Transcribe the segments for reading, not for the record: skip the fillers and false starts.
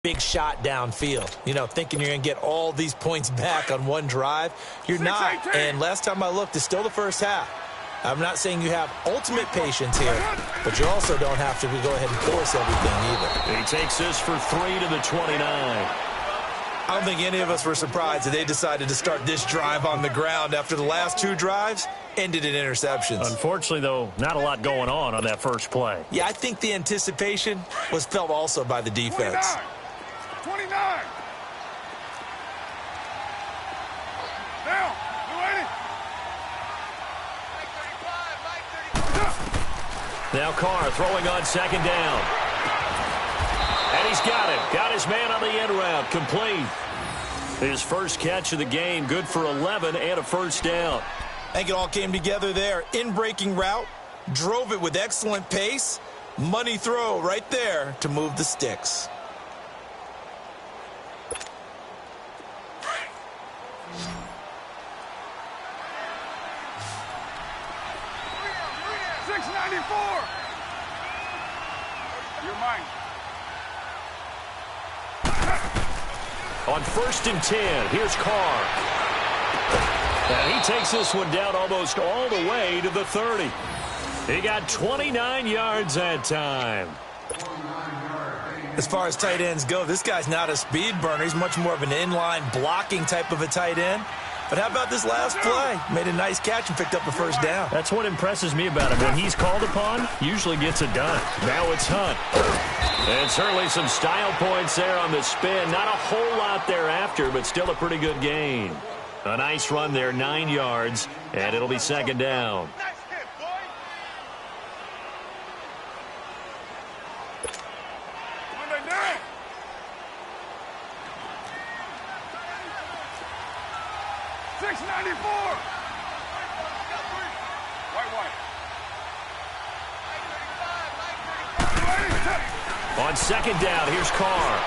big shot downfield. You know, thinking you're going to get all these points back on one drive. You're not. And last time I looked, it's still the first half. I'm not saying you have ultimate patience here, but you also don't have to go ahead and force everything either. He takes this for 3 to the 29. I don't think any of us were surprised that they decided to start this drive on the ground after the last 2 drives ended in interceptions. Unfortunately, though, not a lot going on that first play. Yeah, I think the anticipation was felt also by the defense. 29. Down. Now Carr throwing on second down. And he's got it. Got his man on the end route. Complete. His first catch of the game. Good for 11 and a first down. I think it all came together there. In-breaking route. Drove it with excellent pace. Money throw right there to move the sticks. On 1st and 10, here's Carr. And he takes this one down almost all the way to the 30. He got 29 yards that time. As far as tight ends go, this guy's not a speed burner. He's much more of an inline blocking type of a tight end. But how about this last play? Made a nice catch and picked up a first down. That's what impresses me about him. When he's called upon, usually gets it done. Now it's Hunt. And certainly some style points there on the spin. Not a whole lot thereafter, but still a pretty good gain. A nice run there, 9 yards, and it'll be second down. On second down, here's Carr.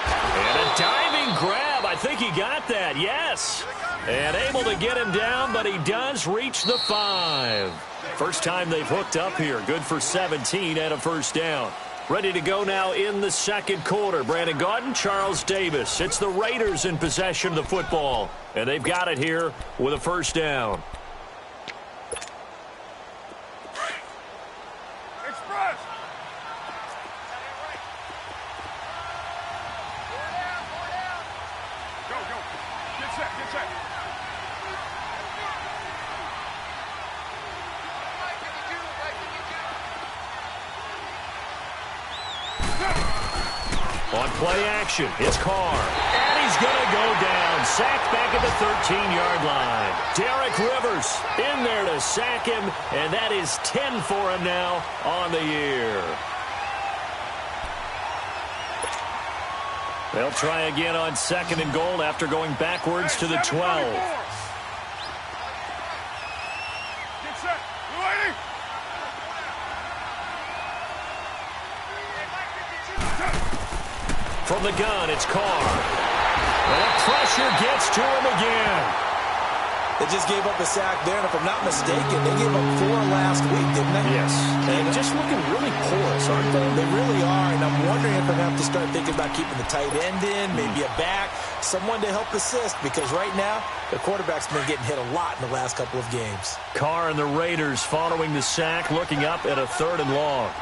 And a diving grab. I think he got that, yes. And able to get him down, but he does reach the 5. First time they've hooked up here. Good for 17 and a first down. Ready to go now in the second quarter. Brandon Gaudin, Charles Davis. It's the Raiders in possession of the football. And they've got it here with a first down. On play action, it's Carr. And he's going to go down. Sacked back at the 13-yard line. Derek Rivers in there to sack him, and that is 10 for him now on the year. They'll try again on second and goal after going backwards to the 12. From the gun, it's Carr. And pressure gets to him again. They just gave up a sack there, and if I'm not mistaken, they gave up 4 last week, didn't they? Yes. And just looking really porous, aren't they? They really are, and I'm wondering if they're going to have to start thinking about keeping the tight end in, maybe a back, someone to help assist, because right now, the quarterback's been getting hit a lot in the last couple of games. Carr and the Raiders following the sack, looking up at a 3rd and long.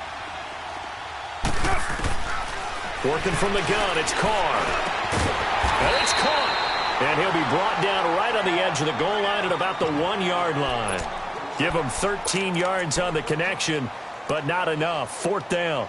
Working from the gun, it's Carr. And it's caught. And he'll be brought down right on the edge of the goal line at about the 1-yard line. Give him 13 yards on the connection, but not enough. 4th down.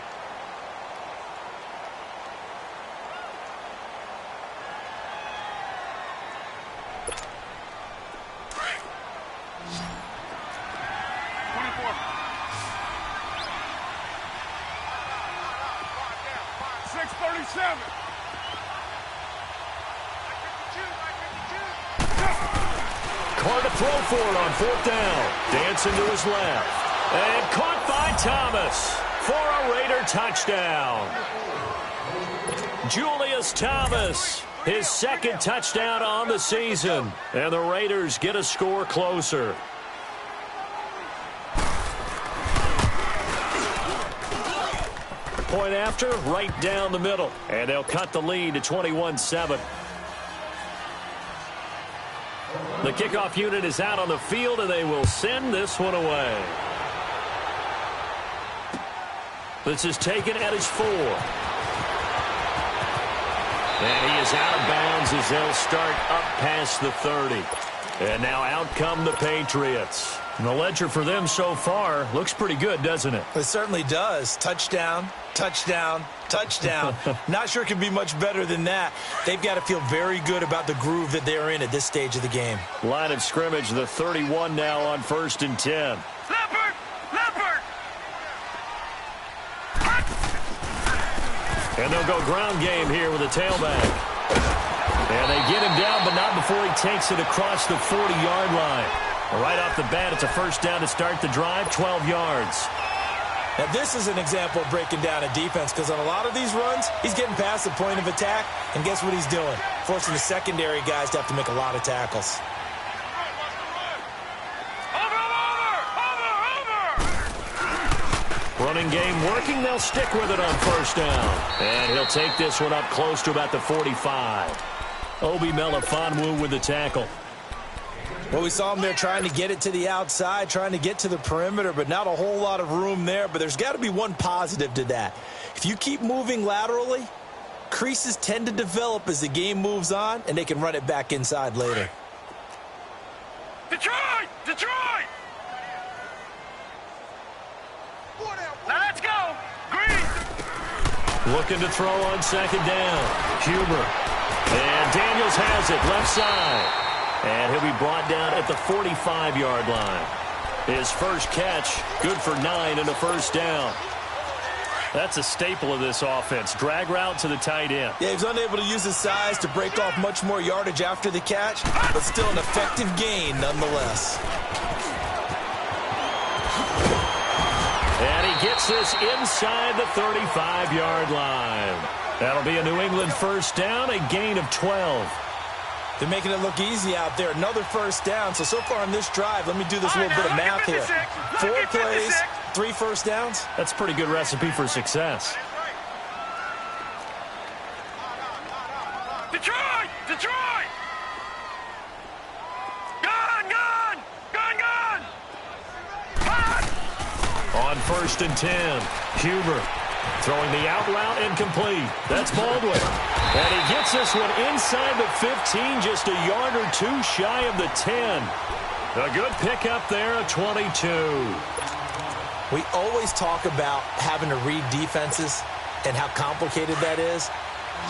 Carr to throw for it on 4th down. Dancing to his left. And caught by Thomas for a Raider touchdown. Julius Thomas, his 2nd touchdown on the season. And the Raiders get a score closer. point after, right down the middle. And they'll cut the lead to 21-7. The kickoff unit is out on the field, and they will send this one away. This is taken at his 4. And he is out of bounds as they'll start up past the 30. And now out come the Patriots. And the ledger for them so far looks pretty good, doesn't it? It certainly does. Touchdown, touchdown, touchdown. Not sure it can be much better than that. They've got to feel very good about the groove that they're in at this stage of the game. Line of scrimmage, the 31 now on 1st and 10. And they'll go ground game here with a tailback. And they get him down, but not before he takes it across the 40-yard line. Right off the bat, it's a first down to start the drive, 12 yards. Now, this is an example of breaking down a defense, because on a lot of these runs, he's getting past the point of attack, and guess what he's doing? Forcing the secondary guys to have to make a lot of tackles. Running game working. They'll stick with it on first down. And he'll take this one up close to about the 45. Obi Melifonwu with the tackle. Well, we saw him there trying to get it to the outside, trying to get to the perimeter, but not a whole lot of room there. But there's got to be one positive to that. If you keep moving laterally, creases tend to develop as the game moves on, and they can run it back inside later. Detroit! Detroit! Now let's go! Green! Looking to throw on second down. Huber. And Daniels has it, left side. And he'll be brought down at the 45-yard line. His first catch, good for 9 and a first down. That's a staple of this offense. Drag route to the tight end. Yeah, he was unable to use his size to break off much more yardage after the catch, but still an effective gain nonetheless. And he gets this inside the 35-yard line. That'll be a New England first down, a gain of 12. They're making it look easy out there. Another first down. So far on this drive, let me do this little bit of math here. 4 plays, 3 first downs. That's a pretty good recipe for success. Detroit! Detroit! Gun! Gun! Gun! Gun! Gun! On 1st and 10, Huber throwing the out route incomplete. That's Baldwin. And he gets this one inside the 15, just a yard or 2 shy of the 10. A good pickup there, a 22. We always talk about having to read defenses and how complicated that is.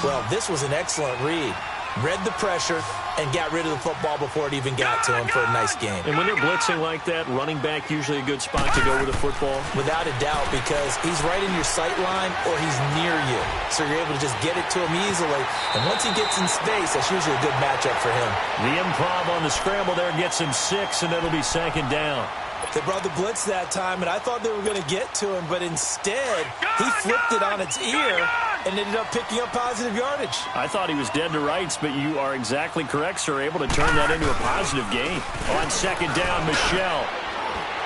Well, this was an excellent read. Read the pressure and got rid of the football before it even got to him for a nice game. And when they're blitzing like that, running back usually a good spot to go with the football? Without a doubt, because he's right in your sight line or he's near you. So you're able to just get it to him easily. And once he gets in space, that's usually a good matchup for him. The improv on the scramble there gets him 6, and it'll be second down. They brought the blitz that time, and I thought they were going to get to him, but instead, he flipped it on its ear and ended up picking up positive yardage. I thought he was dead to rights, but you are exactly correct, sir. Able to turn that into a positive gain. On second down, Michel.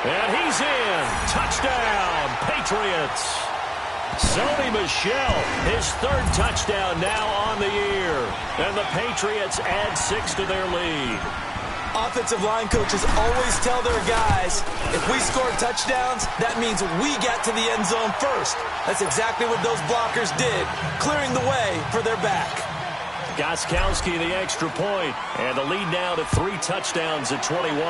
And he's in. Touchdown, Patriots. Sony Michel, his 3rd touchdown now on the year. And the Patriots add 6 to their lead. Offensive line coaches always tell their guys, if we score touchdowns, that means we got to the end zone first. That's exactly what those blockers did, clearing the way for their back. Gostkowski the extra point, and the lead now to 3 touchdowns at 21.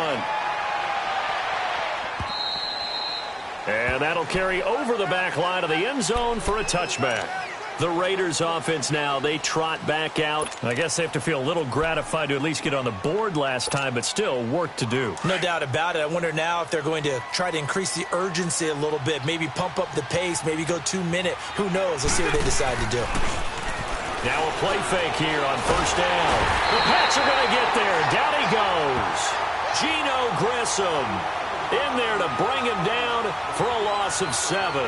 And that'll carry over the back line of the end zone for a touchback. The Raiders offense now, they trot back out. I guess they have to feel a little gratified to at least get on the board last time, but still work to do. No doubt about it. I wonder now if they're going to try to increase the urgency a little bit, maybe pump up the pace, maybe go 2-minute. Who knows? Let's see what they decide to do. Now a play fake here on first down. The Pats are going to get there. Down he goes. Geno Grissom in there to bring him down for a loss of 7.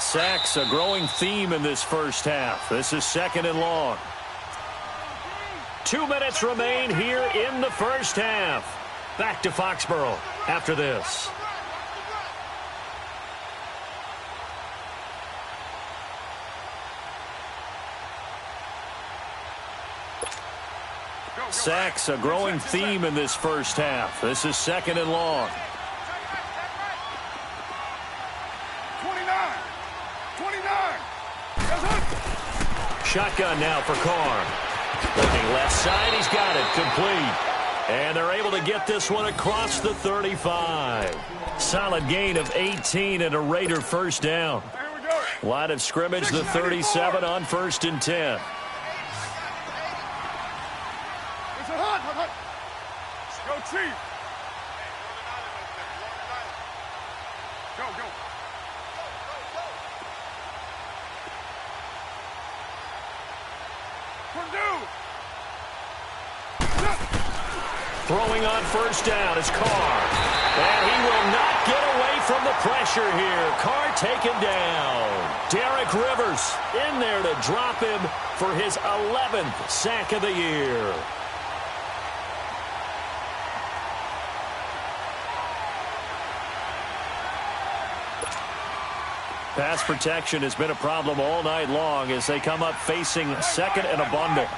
Sacks, a growing theme in this first half. This is 2nd and long. 2 minutes remain here in the first half. Back to Foxborough after this. Sacks, a growing theme in this first half. This is 2nd and long. 29. Shotgun now for Carr. Looking left side, he's got it, complete. And they're able to get this one across the 35. Solid gain of 18 and a Raider first down. Line of scrimmage, the 37 on 1st and 10. Go, Chief. Go. Throwing on first down is Carr. And he will not get away from the pressure here. Carr taken down. Derek Rivers in there to drop him for his 11th sack of the year. Pass protection has been a problem all night long as they come up facing 2nd and a bundle.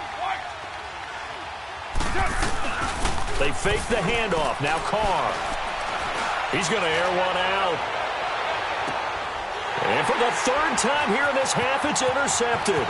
They fake the handoff. Now Carr. He's going to air one out. And for the 3rd time here in this half, it's intercepted.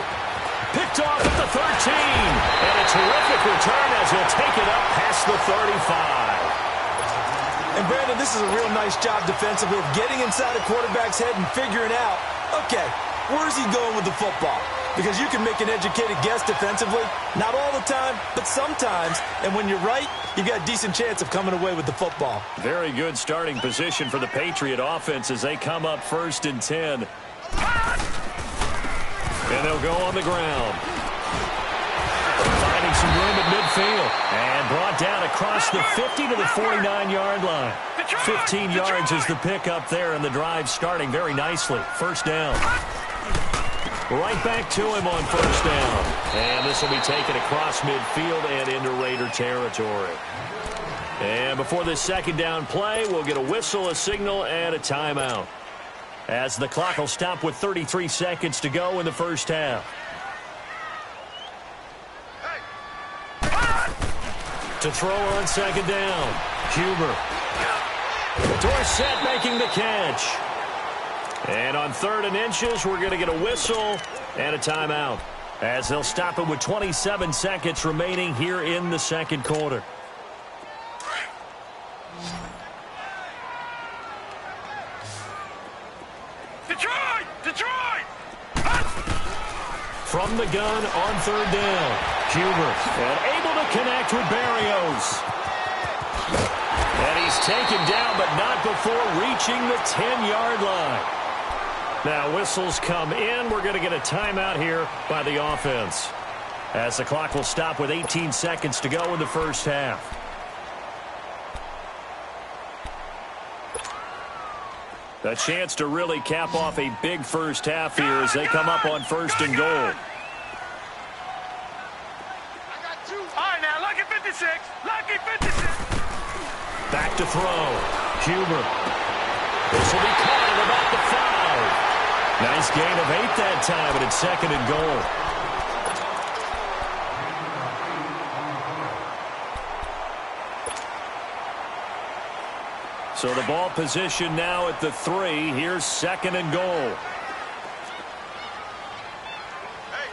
Picked off at the 13. And a terrific return as he'll take it up past the 35. And, Brandon, this is a real nice job defensively of getting inside a quarterback's head and figuring out, okay, where's he going with the football? Because you can make an educated guess defensively. Not all the time, but sometimes. And when you're right, you've got a decent chance of coming away with the football. Very good starting position for the Patriot offense as they come up 1st and 10. And they'll go on the ground. Finding some room at midfield. And brought down across the 50 to the 49-yard line. 15 yards is the pickup there, and the drive starting very nicely. First down. Right back to him on first down. And this will be taken across midfield and into Raider territory. And before this 2nd down play, we'll get a whistle, a signal, and a timeout. As the clock will stop with 33 seconds to go in the first half. To throw on 2nd down. Huber. Dorsett making the catch. And on 3rd and inches, we're going to get a whistle and a timeout as they'll stop it with 27 seconds remaining here in the 2nd quarter. Detroit! From the gun on 3rd down. Huber and able to connect with Berrios. And he's taken down, but not before reaching the 10-yard line. Now whistles come in. We're going to get a timeout here by the offense as the clock will stop with 18 seconds to go in the first half. A chance to really cap off a big first half here as they come up on 1st and goal. All right, now, lucky 56. Lucky 56. Back to throw. Huber. This will be caught at about the 5. Nice gain of 8 that time, but it's 2nd and goal. So the ball position now at the 3. Here's 2nd and goal.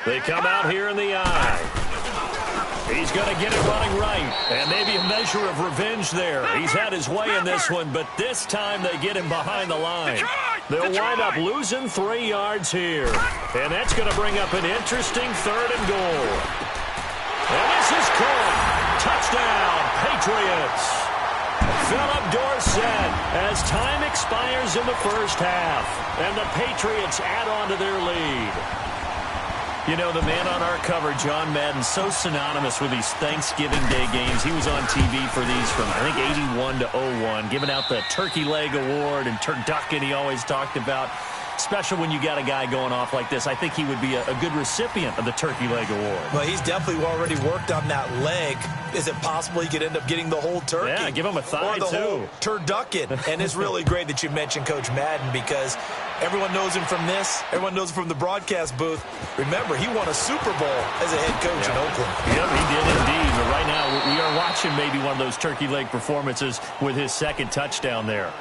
They come out here in the eye. He's going to get it running right. And maybe a measure of revenge there. He's had his way in this one, but this time they get him behind the line. They'll wind up losing 3 yards here. And that's going to bring up an interesting 3rd and goal. And this is caught. Touchdown, Patriots. Philip Dorsett as time expires in the first half. And the Patriots add on to their lead. You know, the man on our cover, John Madden, so synonymous with these Thanksgiving Day games. He was on TV for these from, I think, 81 to 01, giving out the Turkey Leg Award and turducken he always talked about. especially when you got a guy going off like this. I think he would be a good recipient of the Turkey Leg Award. Well, he's definitely already worked on that leg. Is it possible he could end up getting the whole turkey? Yeah, give him a thigh, or the whole too. turducken. And it's really great that you mentioned Coach Madden because everyone knows him from this. Everyone knows him from the broadcast booth. Remember, he won a Super Bowl as a head coach in Oakland. Yep, he did indeed. But right now, we are watching maybe one of those turkey leg performances with his second touchdown there.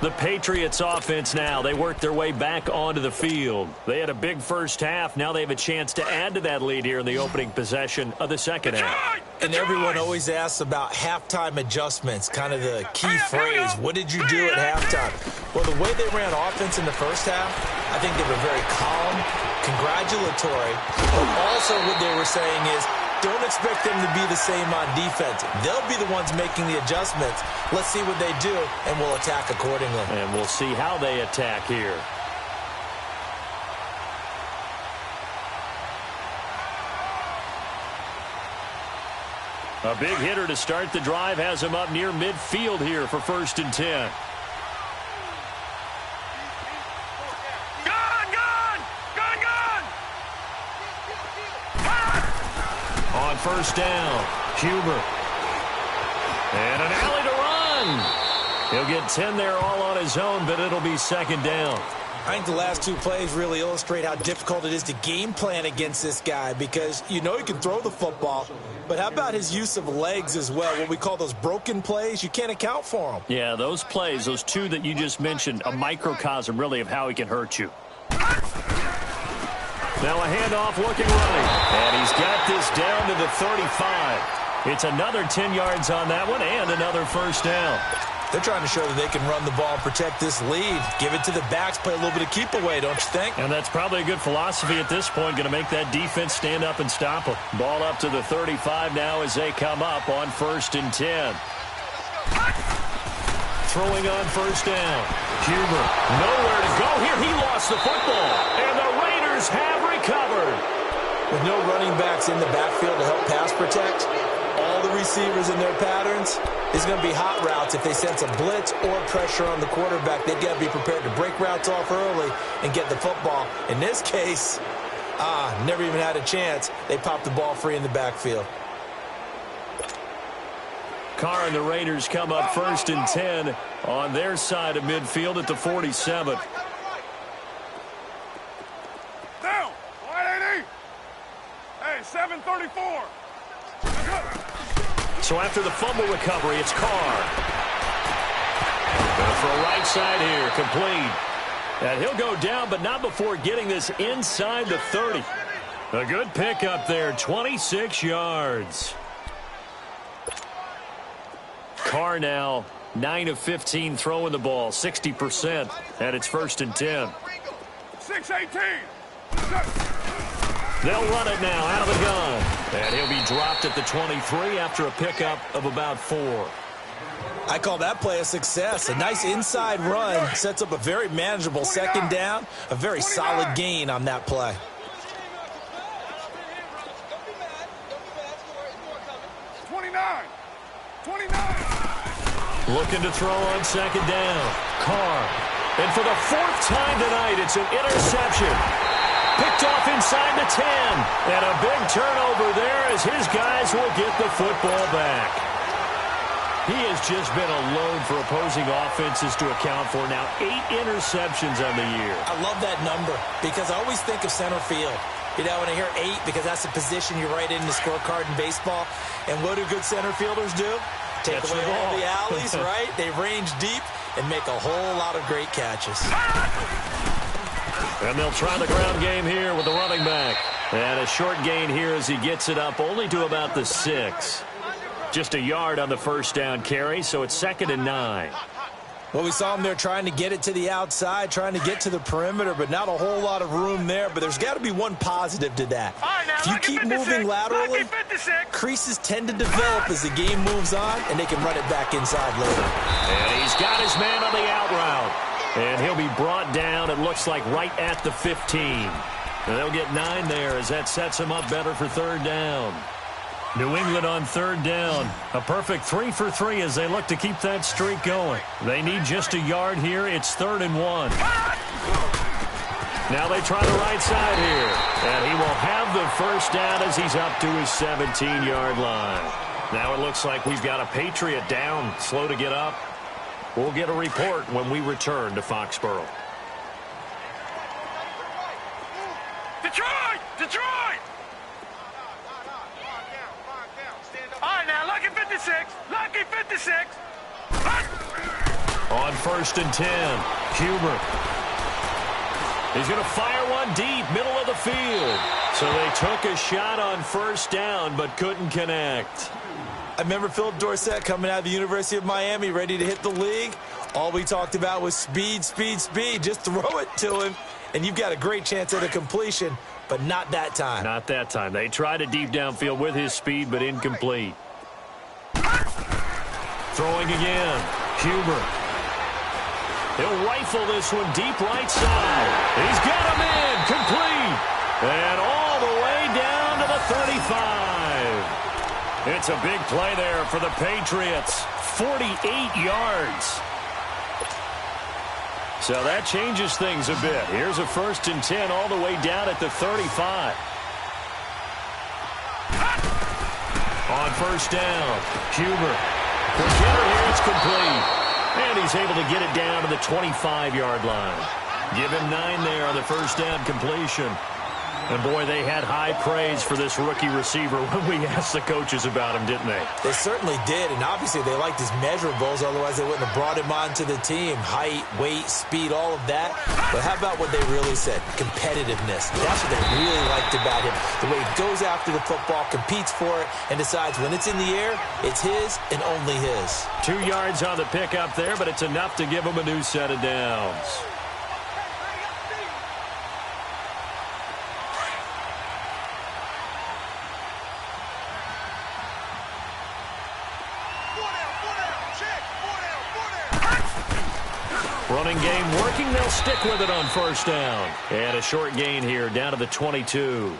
The Patriots offense now, they work their way back onto the field. They had a big first half. Now they have a chance to add to that lead here in the opening possession of the second half. And everyone always asks about halftime adjustments, kind of the key phrase. What did you do at halftime? Well, the way they ran offense in the first half, I think they were very calm, congratulatory, but also what they were saying is, don't expect them to be the same on defense. They'll be the ones making the adjustments. Let's see what they do, and we'll attack accordingly. And we'll see how they attack here. A big hitter to start the drive has him up near midfield here for 1st and 10. On 1st down, Huber. And an alley to run. He'll get 10 there all on his own, but it'll be 2nd down. I think the last two plays really illustrate how difficult it is to game plan against this guy because you know he can throw the football, but how about his use of legs as well? What we call those broken plays, you can't account for them. Yeah, those plays, those two that you just mentioned, a microcosm really of how he can hurt you. Now a handoff looking running. And he's got this down to the 35. It's another 10 yards on that one and another 1st down. They're trying to show that they can run the ball and protect this lead. Give it to the backs, play a little bit of keep away, don't you think? And that's probably a good philosophy at this point. Going to make that defense stand up and stop them. Ball up to the 35 now as they come up on 1st and 10. Throwing on 1st down. Huber, nowhere to go here. He lost the football. And the Raiders have recovered. With no running backs in the backfield to help pass protect, all the receivers in their patterns, there's going to be hot routes. If they sense a blitz or pressure on the quarterback, they've got to be prepared to break routes off early and get the football. In this case, never even had a chance. They popped the ball free in the backfield. Carr and the Raiders come up 1st and 10 on their side of midfield at the 47. Down. 180. Hey, 734. So after the fumble recovery, it's Carr. Going for a right side here, complete. And he'll go down, but not before getting this inside the 30. A good pickup there, 26 yards. Carr now 9 of 15 throwing the ball, 60%, and it's 1st and 10. 618. They'll run it now out of the gun. And he'll be dropped at the 23 after a pickup of about 4. I call that play a success. A nice inside run sets up a very manageable 2nd down, a very solid gain on that play. Looking to throw on 2nd down. Carr. And for the 4th time tonight, it's an interception. Picked off inside the 10. And a big turnover there as his guys will get the football back. He has just been a load for opposing offenses to account for. Now 8 interceptions on the year. I love that number because I always think of center field. You know, when I hear 8, because that's the position you write in the scorecard in baseball. And what do good center fielders do? Take away all the alleys, right? They range deep and make a whole lot of great catches. And they'll try the ground game here with the running back. And a short gain here as he gets it up only to about the 6. Just a yard on the 1st down carry, so it's 2nd and 9. Well, we saw him there trying to get it to the outside, trying to get to the perimeter, but not a whole lot of room there. But there's got to be one positive to that. If you keep moving laterally, creases tend to develop as the game moves on, and they can run it back inside later. And he's got his man on the out route. And he'll be brought down, it looks like, right at the 15. And they'll get 9 there as that sets him up better for 3rd down. New England on 3rd down. A perfect 3 for 3 as they look to keep that streak going. They need just a yard here. It's 3rd and 1. Now they try the right side here. And he will have the first down as he's up to his 17-yard line. Now it looks like we've got a Patriot down, slow to get up. We'll get a report when we return to Foxborough. Detroit! Detroit! All right, now, lucky 56. Lucky 56. On 1st and 10, Huber. He's going to fire one deep, middle of the field. So they took a shot on 1st down, but couldn't connect. I remember Philip Dorsett coming out of the University of Miami, ready to hit the league. All we talked about was speed, speed, speed. Just throw it to him, and you've got a great chance at a completion, but not that time. Not that time. They tried a deep downfield with his speed, but incomplete. Throwing again, Huber. He'll rifle this one deep right side. He's got him in, complete. And all the way down to the 35. It's a big play there for the Patriots. 48 yards. So that changes things a bit. Here's a 1st and 10 all the way down at the 35. On 1st down, Huber. The hitter here is complete. And he's able to get it down to the 25-yard line. Give him 9 there on the 1st down completion. And, boy, they had high praise for this rookie receiver when we asked the coaches about him, didn't they? They certainly did, and obviously they liked his measurables. Otherwise, they wouldn't have brought him onto the team. Height, weight, speed, all of that. But how about what they really said? Competitiveness. That's what they really liked about him. The way he goes after the football, competes for it, and decides when it's in the air, it's his and only his. 2 yards on the pickup there, but it's enough to give him a new set of downs. Running game working. They'll stick with it on 1st down. And a short gain here down to the 22.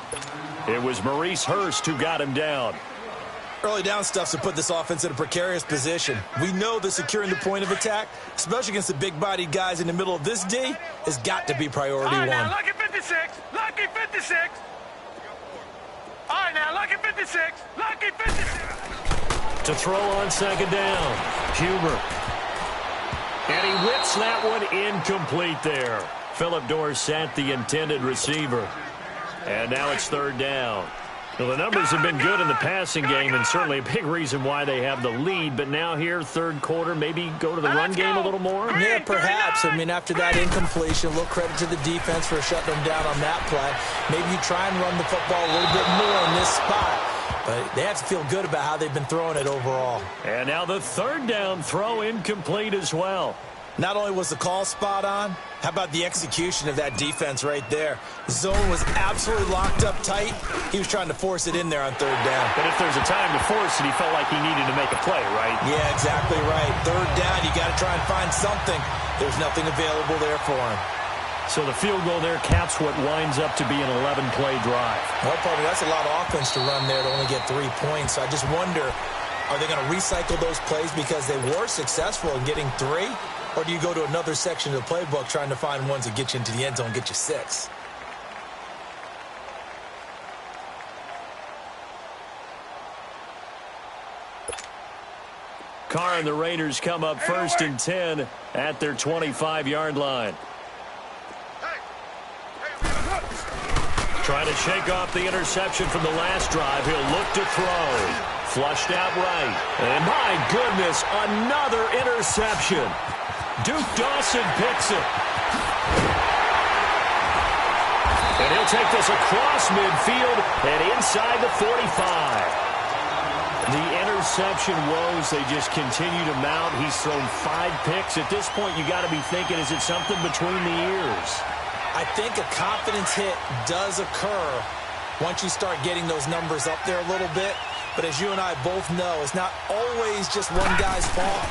It was Maurice Hurst who got him down. Early down stuff to put this offense in a precarious position. We know that securing the point of attack, especially against the big-bodied guys in the middle of this D, has got to be priority one. Now, lucky 56. Lucky 56. All right, now, lucky 56. Lucky 56. To throw on 2nd down, Huber. And he whips that one incomplete there. Philip Dorsett, the intended receiver. And now it's 3rd down. Well, the numbers have been good in the passing game, and certainly a big reason why they have the lead. But now here, 3rd quarter, maybe go to the run game a little more? Yeah, perhaps. I mean, after that incompletion, a little credit to the defense for shutting them down on that play. Maybe you try and run the football a little bit more in this spot. But they have to feel good about how they've been throwing it overall. And now the 3rd down throw incomplete as well. Not only was the call spot on, how about the execution of that defense right there? The zone was absolutely locked up tight. He was trying to force it in there on 3rd down. But if there's a time to force it, he felt like he needed to make a play, right? Yeah, exactly right. 3rd down, you got to try and find something. There's nothing available there for him. So the field goal there caps what winds up to be an 11-play drive. Well, probably that's a lot of offense to run there to only get 3 points. So I just wonder, are they going to recycle those plays because they were successful in getting 3? Or do you go to another section of the playbook trying to find ones that get you into the end zone and get you 6? Carr and the Raiders come up 1st and 10 at their 25-yard line. Trying to shake off the interception from the last drive. He'll look to throw. Flushed out right. And my goodness, another interception. Duke Dawson picks it. And he'll take this across midfield and inside the 45. The interception woes, they just continue to mount. He's thrown 5 picks. At this point, you got to be thinking, is it something between the ears? I think a confidence hit does occur once you start getting those numbers up there a little bit. But as you and I both know, it's not always just one guy's fault.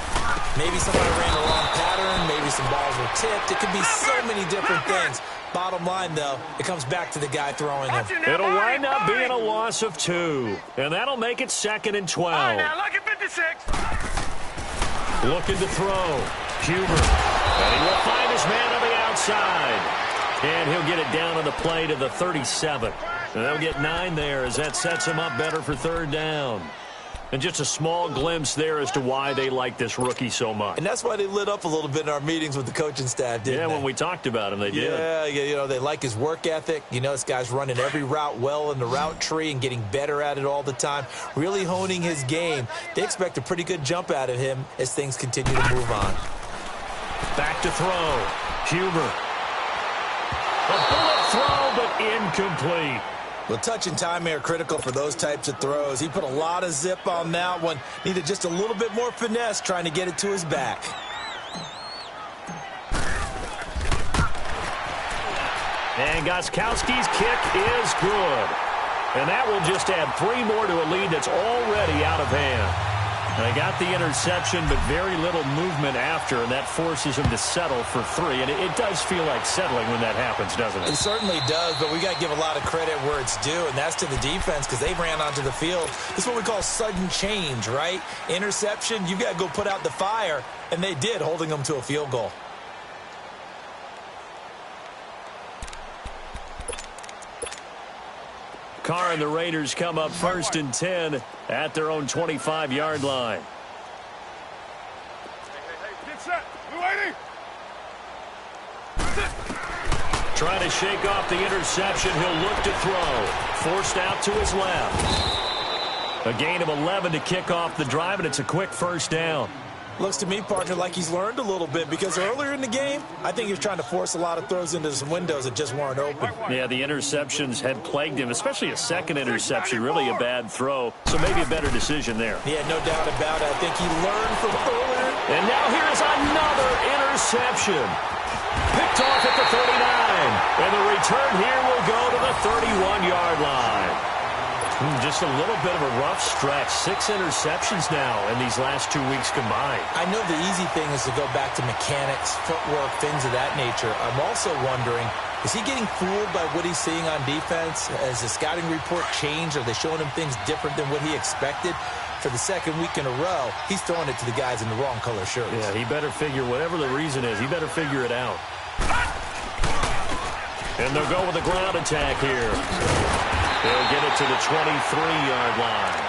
Maybe somebody ran the wrong pattern. Maybe some balls were tipped. It could be so many different things. Bottom line, though, it comes back to the guy throwing them. It'll wind up being a loss of 2. And that'll make it 2nd and 12. All right, now, lucky 56. Looking to throw. Huber. And he will find his man on the outside. And he'll get it down on the play to the 37. And they'll get 9 there as that sets him up better for third down. And just a small glimpse there as to why they like this rookie so much. And that's why they lit up a little bit in our meetings with the coaching staff, didn't they? Yeah, when we talked about him, they did. Yeah, they like his work ethic. This guy's running every route well in the route tree and getting better at it all the time, really honing his game. They expect a pretty good jump out of him as things continue to move on. Back to throw. Huber. A bullet throw, but incomplete. Well, touch and time are critical for those types of throws. He put a lot of zip on that one. Needed just a little bit more finesse trying to get it to his back. And Gostkowski's kick is good. And that will just add 3 more to a lead that's already out of hand. They got the interception, but very little movement after, and that forces him to settle for 3. And it does feel like settling when that happens, doesn't it? It certainly does, but we got to give a lot of credit where it's due, and that's to the defense because they ran onto the field. This is what we call sudden change, right? Interception, you got to go put out the fire, and they did, holding them to a field goal. Carr and the Raiders come up 1st and 10 at their own 25-yard line. Get set. We're waiting. Trying to shake off the interception. He'll look to throw. Forced out to his left. A gain of 11 to kick off the drive, and it's a quick first down. Looks to me, partner, like he's learned a little bit because earlier in the game, I think he was trying to force a lot of throws into some windows that just weren't open. Yeah, the interceptions had plagued him, especially a second interception, really a bad throw. So maybe a better decision there. Yeah, no doubt about it. I think he learned from earlier. And now here's another interception. Picked off at the 39. And the return here will go to the 31-yard line. Just a little bit of a rough stretch. 6 interceptions now in these last 2 weeks combined. I know the easy thing is to go back to mechanics, footwork, things of that nature. I'm also wondering, is he getting fooled by what he's seeing on defense? Has the scouting report changed? Are they showing him things different than what he expected? For the second week in a row, he's throwing it to the guys in the wrong color shirts. Yeah, he better figure, whatever the reason is, he better figure it out. And they'll go with a ground attack here. They'll get it to the 23-yard line.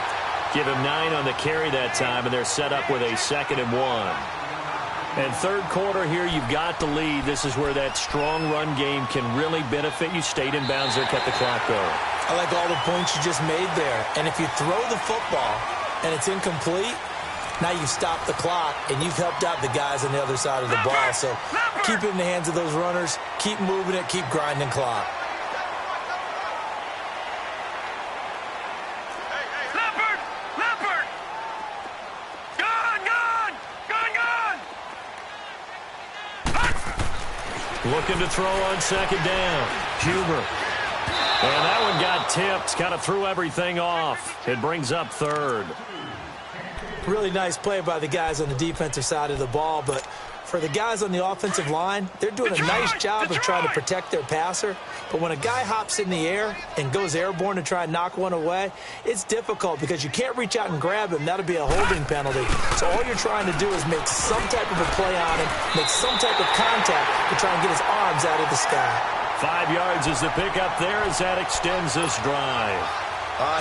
Give him 9 on the carry that time, and they're set up with a 2nd and 1. And third quarter here, you've got the lead. This is where that strong run game can really benefit you. Stayed in bounds there, kept the clock going. I like all the points you just made there. And if you throw the football and it's incomplete, now you've stopped the clock, and you've helped out the guys on the other side of the ball. So keep it in the hands of those runners. Keep moving it. Keep grinding clock. Looking to throw on 2nd down. Huber. And that one got tipped. Kind of threw everything off. It brings up 3rd. Really nice play by the guys on the defensive side of the ball, but for the guys on the offensive line, they're doing a nice job of trying to protect their passer. But when a guy hops in the air and goes airborne to try and knock one away, it's difficult because you can't reach out and grab him. That'll be a holding penalty. So all you're trying to do is make some type of a play on him, make some type of contact to try and get his arms out of the sky. 5 yards is the pickup there as that extends this drive.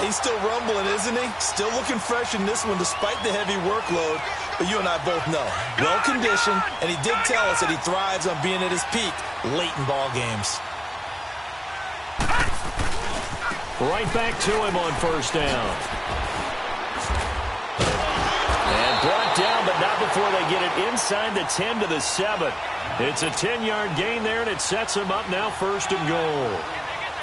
He's still rumbling, isn't he? Still looking fresh in this one despite the heavy workload. But you and I both know, well-conditioned, and he did tell us that he thrives on being at his peak late in ball games. Right back to him on 1st down. And brought down, but not before they get it inside the 10 to the 7. It's a 10-yard gain there, and it sets him up now 1st and goal.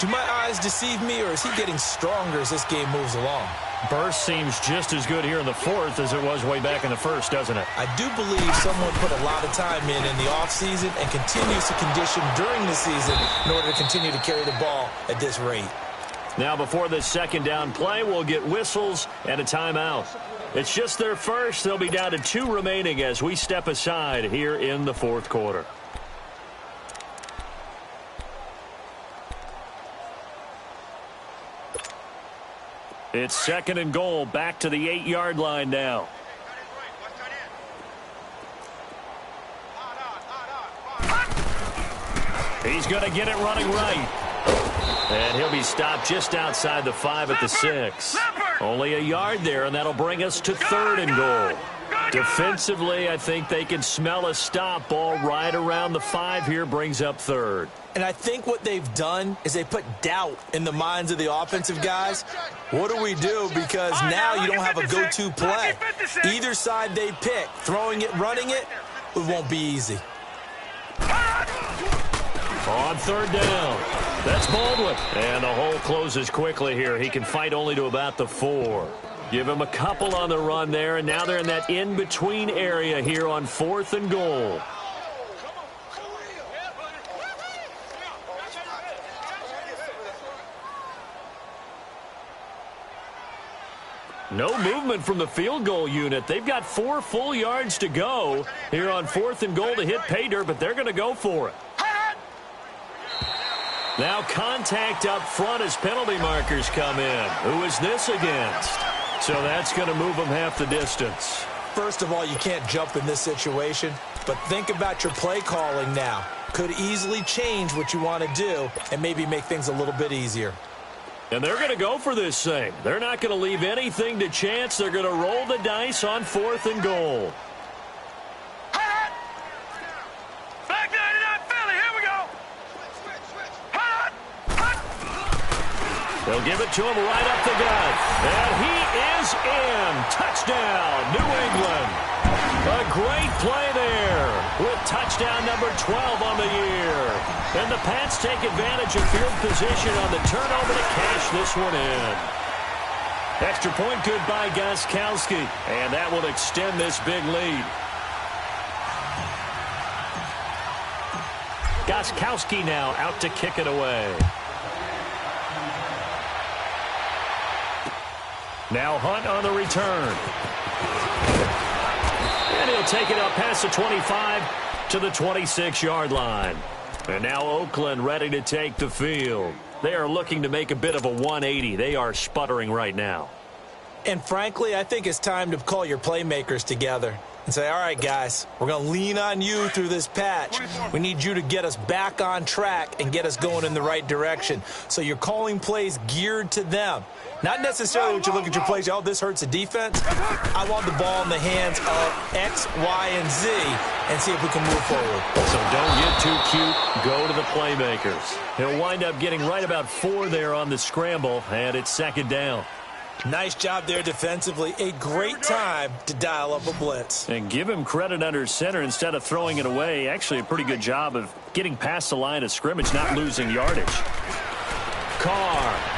Do my eyes deceive me, or is he getting stronger as this game moves along? Burst seems just as good here in the 4th as it was way back in the 1st, doesn't it? I do believe someone put a lot of time in the offseason and continues to condition during the season in order to continue to carry the ball at this rate. Now before this 2nd down play, we'll get whistles and a timeout. It's just their first. They'll be down to 2 remaining as we step aside here in the 4th quarter. It's 2nd and goal, back to the 8-yard line now. He's going to get it running right. And he'll be stopped just outside the 5 at the 6. Only a yard there, and that'll bring us to 3rd and goal. Defensively, I think they can smell a stop. Ball right around the 5 here brings up 3rd. And I think what they've done is they put doubt in the minds of the offensive guys. What do we do? Because now you don't have a go-to play. Either side they pick, throwing it, running it, it won't be easy. On 3rd down, that's Baldwin. And the hole closes quickly here. He can fight only to about the 4. Give him a couple on the run there, and now they're in that in-between area here on 4th and goal. No movement from the field goal unit. They've got 4 full yards to go here on 4th and goal to hit pay dirt, but they're going to go for it. Now contact up front as penalty markers come in. Who is this against? So that's going to move them half the distance. First of all, you can't jump in this situation, but think about your play calling now. Could easily change what you want to do and maybe make things a little bit easier. And they're going to go for this thing. They're not going to leave anything to chance. They're going to roll the dice on 4th and goal. Back 99 Philly, here we go. They'll give it to him right up the gut. And he is in. Touchdown, New England. A great play there with touchdown number 12 on the year. And the Pats take advantage of field position on the turnover to cash this one in. Extra point good by Gostkowski. And that will extend this big lead. Gostkowski now out to kick it away. Now Hunt on the return. And he'll take it up past the 25 to the 26-yard line. And now Oakland ready to take the field. They are looking to make a bit of a 180. They are sputtering right now. And frankly, I think it's time to call your playmakers together and say, all right, guys, we're going to lean on you through this patch. We need you to get us back on track and get us going in the right direction. So you're calling plays geared to them. Not necessarily what you look at your plays, oh, this hurts the defense. I want the ball in the hands of X, Y, and Z and see if we can move forward. So don't get too cute. Go to the playmakers. He'll wind up getting right about 4 there on the scramble, and it's 2nd down. Nice job there defensively. A great time to dial up a blitz. And give him credit under center instead of throwing it away. Actually a pretty good job of getting past the line of scrimmage, not losing yardage. Carr.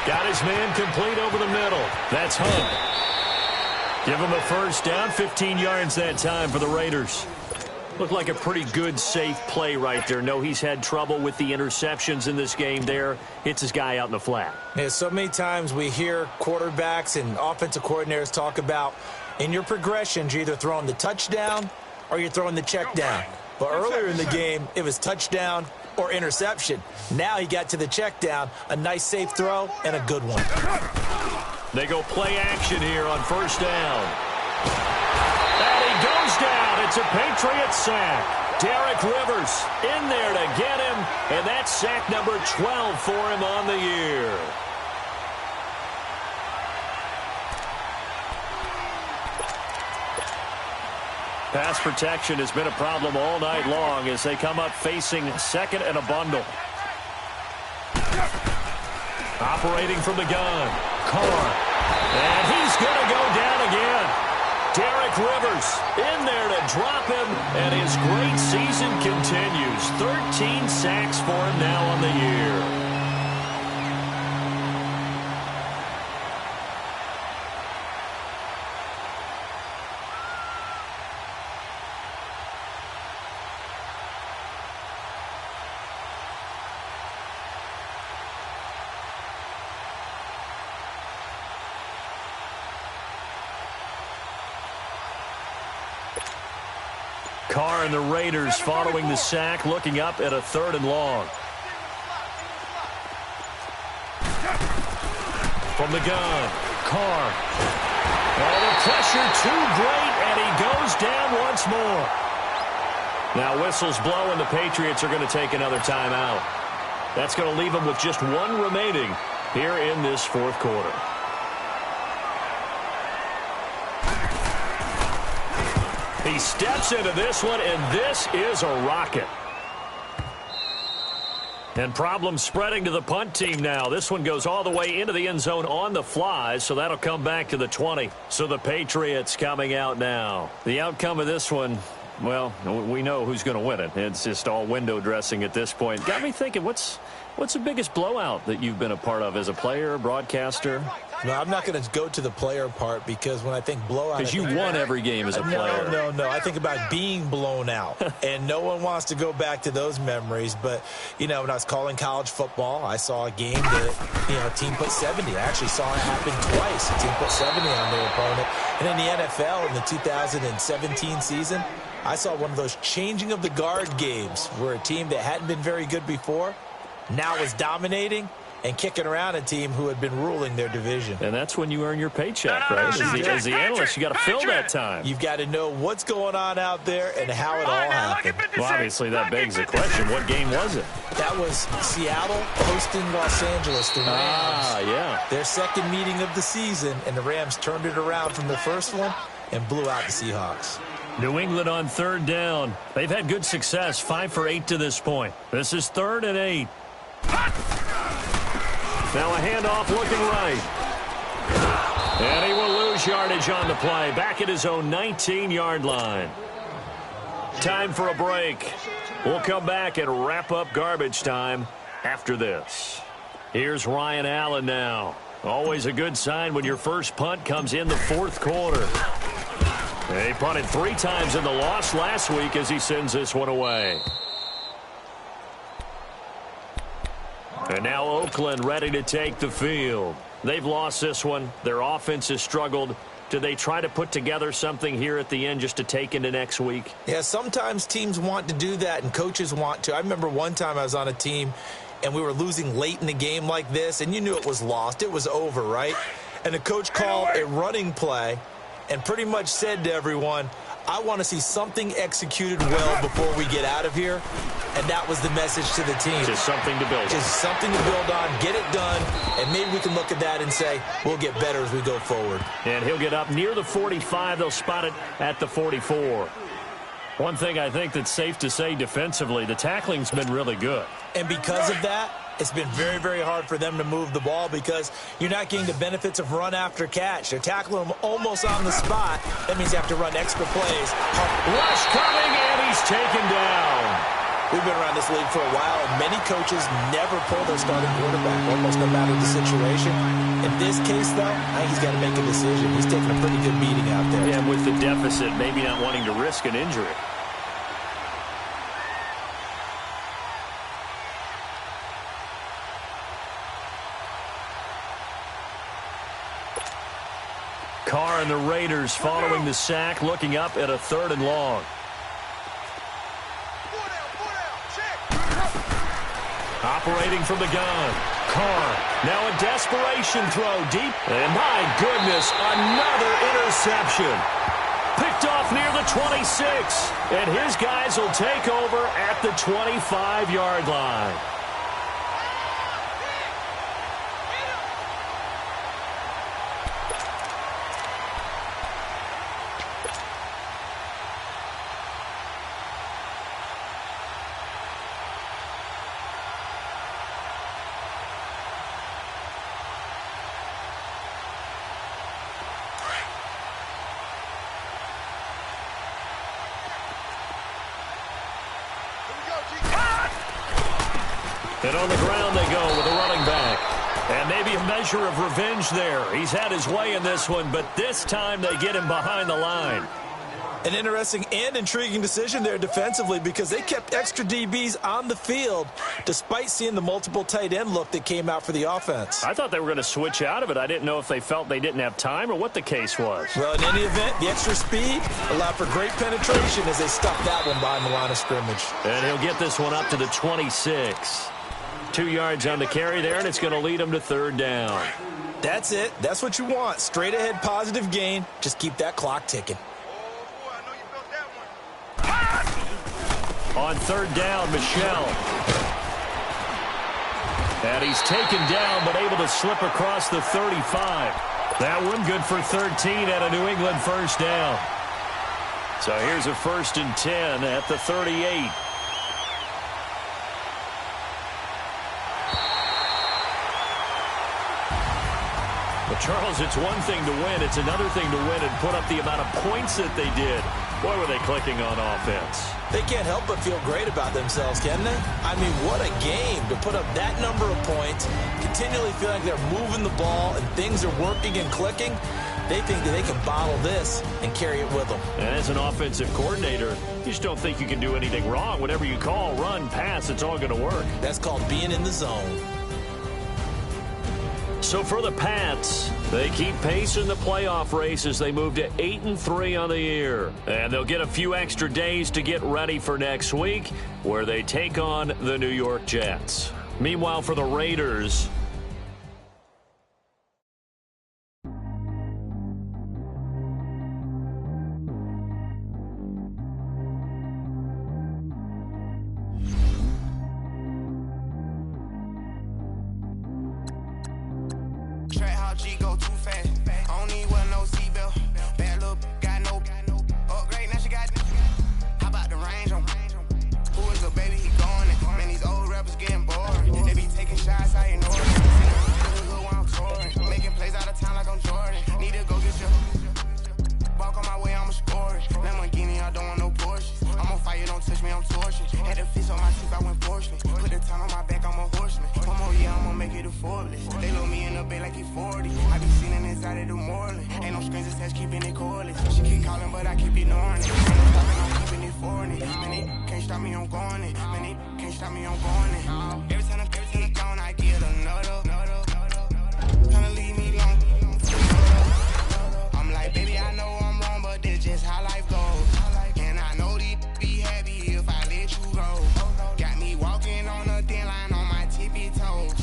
Got his man complete over the middle. That's Hunt. Give him a 1st down, 15 yards that time for the Raiders. Looked like a pretty good, safe play right there. No, he's had trouble with the interceptions in this game there. Hits his guy out in the flat. Yeah, so many times we hear quarterbacks and offensive coordinators talk about in your progressions, you're either throwing the touchdown or you're throwing the check down. But earlier in the game, it was touchdown or interception. Now he got to the check down, a nice safe throw, and a good one. They go play action here on 1st down. And he goes down. It's a Patriot sack. Derek Rivers in there to get him, and that's sack number 12 for him on the year. Pass protection has been a problem all night long as they come up facing 2nd and a bundle. Operating from the gun, Carr. And he's going to go down again. Derek Rivers in there to drop him, and his great season continues. 13 sacks for him now on the year. Carr and the Raiders following the sack, looking up at a 3rd and long. From the gun, Carr. Oh, the pressure too great, and he goes down once more. Now whistles blow, and the Patriots are going to take another timeout. That's going to leave them with just one remaining here in this fourth quarter. He steps into this one, and this is a rocket. And problems spreading to the punt team now. This one goes all the way into the end zone on the fly, so that'll come back to the 20. So the Patriots coming out now. The outcome of this one, well, we know who's going to win it. It's just all window dressing at this point. Got me thinking, what's the biggest blowout that you've been a part of as a player, broadcaster? No, I'm not going to go to the player part because when I think blowout... Because you won every game as a player. No. I think about being blown out. And no one wants to go back to those memories. But, when I was calling college football, I saw a game that, a team put 70. I actually saw it happen twice. A team put 70 on their opponent. And in the NFL in the 2017 season, I saw one of those changing of the guard games where a team that hadn't been very good before now was dominating and kicking around a team who had been ruling their division. And that's when you earn your paycheck, right? As the analyst, you got to fill that time. You've got to know what's going on out there and how it all happened. Well, obviously, that begs the question, what game was it? That was Seattle hosting Los Angeles, the Rams. Yeah. Their second meeting of the season, and the Rams turned it around from the first one and blew out the Seahawks. New England on third down. They've had good success, 5 for 8 to this point. This is 3rd and 8. Now a handoff looking right. And he will lose yardage on the play. Back at his own 19-yard line. Time for a break. We'll come back and wrap up garbage time after this. Here's Ryan Allen now. Always a good sign when your first punt comes in the fourth quarter. He punted 3 times in the loss last week as he sends this one away. And now Oakland ready to take the field. They've lost this one. Their offense has struggled. Do they try to put together something here at the end just to take into next week? Yeah, sometimes teams want to do that and coaches want to. I remember one time I was on a team and we were losing late in the game like this, and you knew it was lost. It was over, right? And the coach called a running play and pretty much said to everyone, I want to see something executed well before we get out of here. And that was the message to the team. Just something to build on. Just something to build on, get it done, and maybe we can look at that and say, we'll get better as we go forward. And he'll get up near the 45. They'll spot it at the 44. One thing I think that's safe to say defensively, the tackling's been really good. And because of that, it's been very, very hard for them to move the ball because you're not getting the benefits of run after catch. They're tackling them almost on the spot. That means you have to run extra plays. Rush coming, and he's taken down. We've been around this league for a while, and many coaches never pull their starting quarterback, almost no matter the situation. In this case, though, I think he's got to make a decision. He's taking a pretty good beating out there. Yeah, with the deficit, maybe not wanting to risk an injury. Carr and the Raiders following the sack, looking up at a 3rd and long. Operating from the gun. Carr, now a desperation throw deep. And my goodness, another interception. Picked off near the 26. And his guys will take over at the 25-yard line. And on the ground they go with a running back. And maybe a measure of revenge there. He's had his way in this one, but this time they get him behind the line. An interesting and intriguing decision there defensively because they kept extra DBs on the field despite seeing the multiple tight end look that came out for the offense. I thought they were going to switch out of it. I didn't know if they felt they didn't have time or what the case was. Well, in any event, the extra speed allowed for great penetration as they stuffed that one behind the line of scrimmage. And he'll get this one up to the 26. 2 yards on the carry there, and it's going to lead him to 3rd down. That's it. That's what you want. Straight ahead positive gain. Just keep that clock ticking. On third down, Michel. And he's taken down, but able to slip across the 35. That one good for 13 at a New England first down. So here's a 1st and 10 at the 38. But Charles, it's one thing to win. It's another thing to win and put up the amount of points that they did. Boy, were they clicking on offense. They can't help but feel great about themselves, can they? I mean, what a game to put up that number of points, continually feel like they're moving the ball and things are working and clicking. They think that they can bottle this and carry it with them. And as an offensive coordinator, you just don't think you can do anything wrong. Whatever you call, run, pass, it's all going to work. That's called being in the zone. So for the Pats, they keep pace in the playoff race as they move to 8-3 on the year. And they'll get a few extra days to get ready for next week, where they take on the New York Jets. Meanwhile, for the Raiders, G go too fast. I don't need one, no seatbelt. Bad look, got no upgrade. Now she got. How about the range on? Who is a baby? He going in. Man, these old rappers getting bored. They be taking shots, I ignore it. While I'm touring, making plays out of town like I'm Jordan. Need to go get your walk on my way, I'ma score it. Lamborghini, I don't want no Porsches. I'm on fire, don't touch me, I'm torching. Had the fish on my teeth, I went porcelain. Put the time on my back, I'm a horseman. One more year, I'ma make it a Forbes. They load me in the bay like he 40. I be sitting inside of the Moreland. Ain't no screens attached, keeping it cordless. She keep calling, but I keep ignoring it. Ain't no stopping, I'm keeping it for it. Man, it can't stop me, I'm going it. Man, it can't stop me, I'm going it. Every time I'm gone, I get another. Tryna leave me alone. I'm like, baby, I know I'm wrong, but this just how life goes. And I know these be happy if I let you go. Got me walking on a thin line on my tippy toes.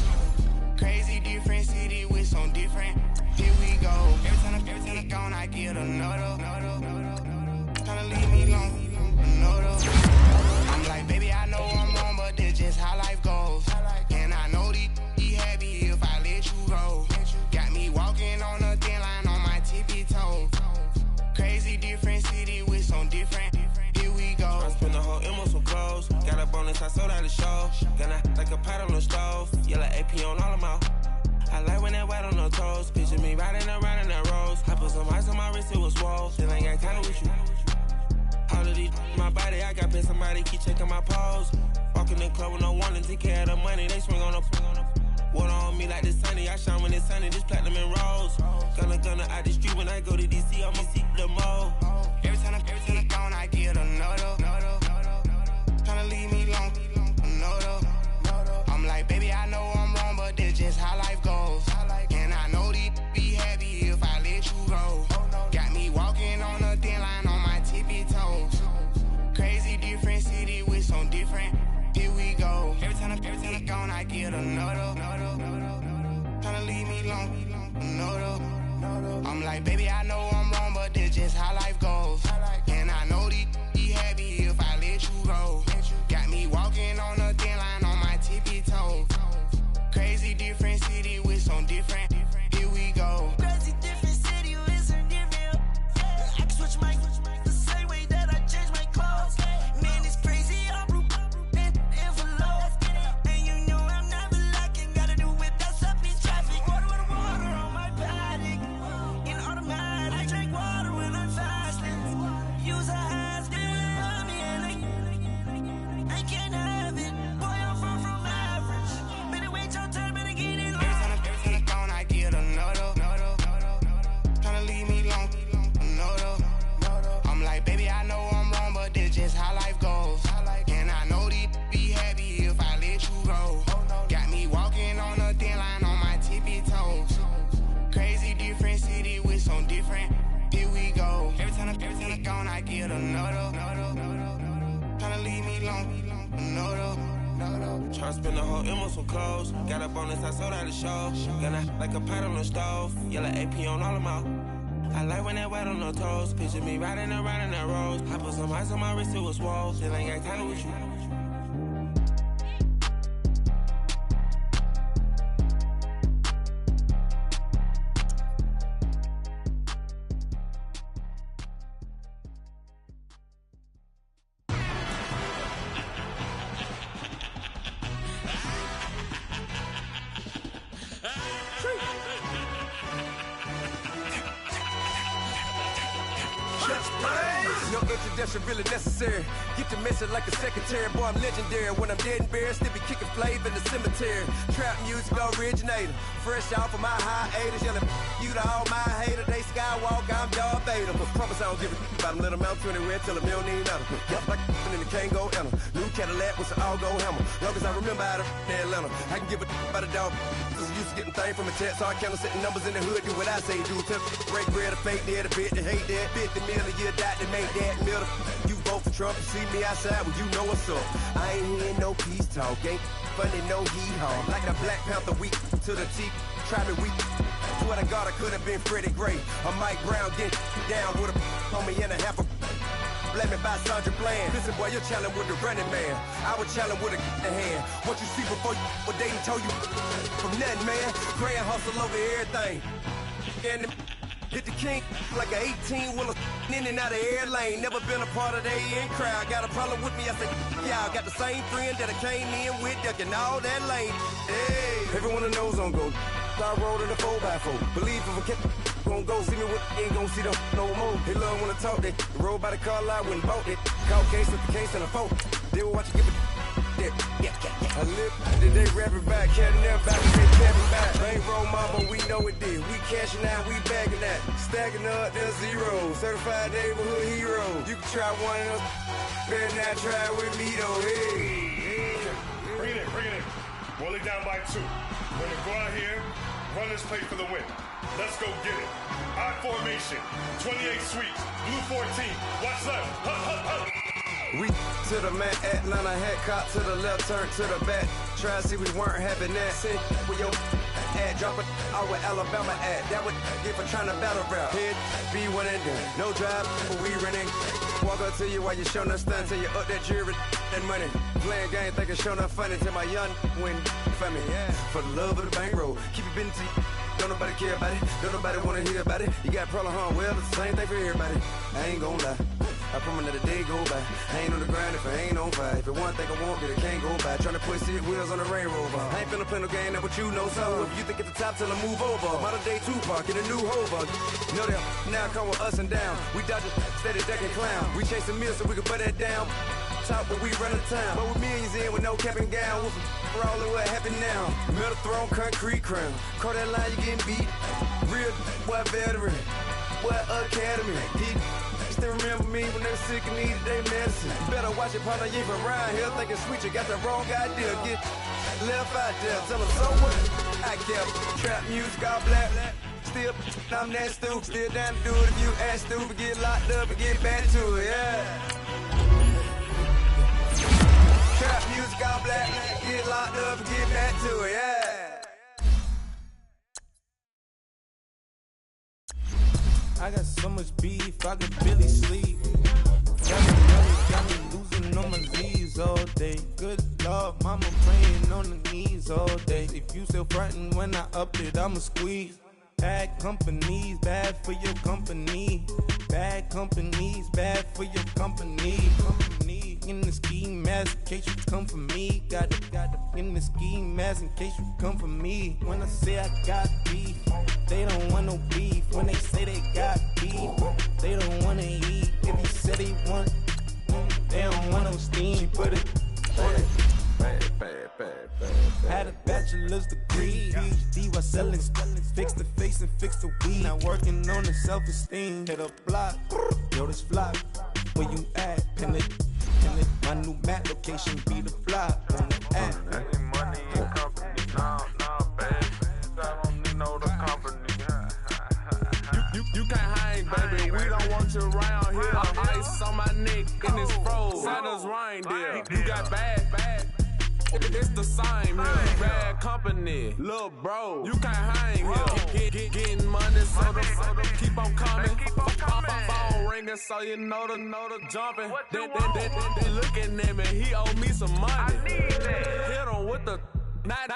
Crazy different city with some different. Here we go. Every time I'm gone, I get another. Tryna leave me alone. Another. I'm like, baby, I know I'm wrong, but this just how life goes. And I know these be happy if I let you go. Got me walking on a thin line on my tippy toes. Crazy different city with some different. Here we go. I spent the whole M on some clothes. Got a bonus, I sold out the show. Gonna like a pot on the stove. Yellow AP on all of my. I like when that white on the toes. Picture me riding around in that rose. I put some ice on my wrist, it was swole. Still ain't got time with you. All of these my body, I got been somebody keep checking my pose. Walking in the club with no warning, take care of the money. They swing on the water on me like the sunny. I shine when it's sunny, this platinum and rose. Gonna out the street when I go to DC, I'ma see the mall. Every time I'm gone, I get another. Tryna leave me alone. Another. I'm like, baby, I know I'm wrong, but this just how life goes. And I know these be happy if I let you go. Got me walking on a thin line on my tippy toes. Crazy different city with some different. Here we go. Every time I'm gone, I get another. Tryna leave me alone. Another. I'm like, baby, I know I'm wrong, but this just how life goes. And I know these be happy if I let you go. Got me walking on a thin line on my tippy toes. Crazy different city with some different. Here we go. Crazy different city with some different. I can switch my the same way that I change my clothes. Man, it's crazy. I'm envelope. And you know I'm never lacking. Gotta do it, that's up in traffic. Water on my paddock. In automatic. I drink water when I'm fasting. Use a hands, on me, and I can't have it. Boy, I'm far from average. Better wait your turn, better get it low. Every time I'm gone, I get another. Tryna leave me alone. Another. I'm like, baby, I know I'm wrong, but this just how life goes. And I know these be happy if I let you go. Got me walking on a thin line on my tippy toes. Crazy different city with some different. Here we go. Every time I'm gone, I get another. Tryna leave me alone. Another. Tryna spend the whole M on some clothes. Got a bonus, I sold out the show. Gonna like a pot on the stove. Yellow AP on all of my. I like when that wet on the toes. Picture me riding around in that rose. I put some ice on my wrist, it was swole. Still ain't got time with you. No introduction really necessary. Get the message like a secretary. Boy, I'm legendary. When I'm dead and buried, still be kicking flavor in the cemetery. Trap music originator. Fresh off of my hiatus. Yelling you to all my haters. They skywalk, I'm Darth Vader. But promise I don't give a about them. Let them out 20 red till a million ain't out. Yup, like in the can't go enter. New Cadillac with an all-go hammer. Long as I remember how to Atlanta. I can give a about a dog. Used to getting things from a text. So I count setting numbers in the hood. Do what I say do. Tell break bread, a fake dead, a bit, to hate that. 50 million a year, die to make that middle. You vote for Trump, you see me outside when you know what's up. I ain't hearing no peace talk, ain't funny, no heat haul. Like a Black Panther weak to the teeth, try me weak. Swear to God I could have been Freddie Gray. Or Mike Brown get down with a on me and a half a blame me by Sandra Bland. Listen boy, you're challenging with the running man. I was challenging with a hand. What you see before you, what they done told you from nothing, man. Grand hustle over everything. And hit the king like an 18-wheeler in and out of air lane. Never been a part of the in crowd. Got a problem with me, I said, y'all got the same friend that I came in with, ducking all that lane. Hey, everyone that knows on go. I rolled in a 4x4. Believe if I kept gon' go see me with ain't gon' see them no more. They love when I talk, they roll by the car lot when bought it. Call case with the case and a phone. They will watch you give it. I live, did they rapping back, catching them back, they capping back. Ain't roll mama, we know it did. We cashing out, we bagging that. Stacking up, there's zero. Certified neighborhood hero. You can try one of them, better not try with me though. Hey. Bring it in. Roll it down by 2. We're gonna go out here, run this play for the win. Let's go get it. I formation, 28 sweeps, blue 14. Watch left. Hup. We to the man, Atlanta hat caught to the left, turn to the back. Try to see we weren't having that. Sit with your ad, drop it out with Alabama ad. That would get for trying to battle rap. Head, be one and done. No drive, but we running. Walk up to you while you showing us stun till you up that jewelry and money. Playing game, thinking showing up funny till my young win for me. Yeah. For the love of the bankroll, keep it been to you. Don't nobody care about it. Don't nobody wanna hear about it. You got problem, huh? Well, it's the same thing for everybody. I ain't gon' lie. I promise that a day go by. I ain't on the grind if I ain't on fire. If it one thing I want, then it can't go by. Tryna put 6 wheels on the railroad bar. I ain't finna play no game, that what you know. So if you think at the top, tell them move over. Modern day Tupac in a new hover. Know that now come with us and down. We dodge a steady decking clown. We chasing meals so we can put that down. Top, but we run the town. But with millions in with no cap and gown. We're all in what happened now. Metal throne, concrete crown. Call that line, you getting beat. Real, what veteran. What academy. Still remember me when they were sick and needed their medicine. Better watch it, partner, you from around here thinking sweet, you got the wrong idea. Get left out there, tell them so what? I kept trap music all black. Still, I'm that stupid, still down to do it if you act stupid. Get locked up and get back to it, yeah. Trap music all black, get locked up and get back to it, yeah. I got so much beef, I could barely sleep. Got me losing on my knees all day. Good Lord, mama praying on the knees all day. If you still frontin' when I up it, I'ma squeeze. Bad companies, bad for your company. Bad companies, bad for your company. Company in the ski mask in case you come for me. Got it in the ski mask in case you come for me. When I say I got beef, they don't want no beef. When they say they got beef, they don't wanna eat. If you say they want, they don't want no steam. She put it on it. Had a bachelor's degree, PhD while selling. Fix the face and fix the weed. Now working on the self-esteem. Hit a block, yo this flop. Where you at? Pin it. My new map location be the flop on the app. I need money and company. No, baby. I don't need no company. You can't hang, baby. We don't want you around here. Ice on my neck and it's froze. Santa's reindeer. You got bad. It's the same here. Bad company, little bro. You can't hang here. Getting money, so the keep on coming. Phone ringing, so you know the jumping. They looking at me, he owe me some money. Hit him with the night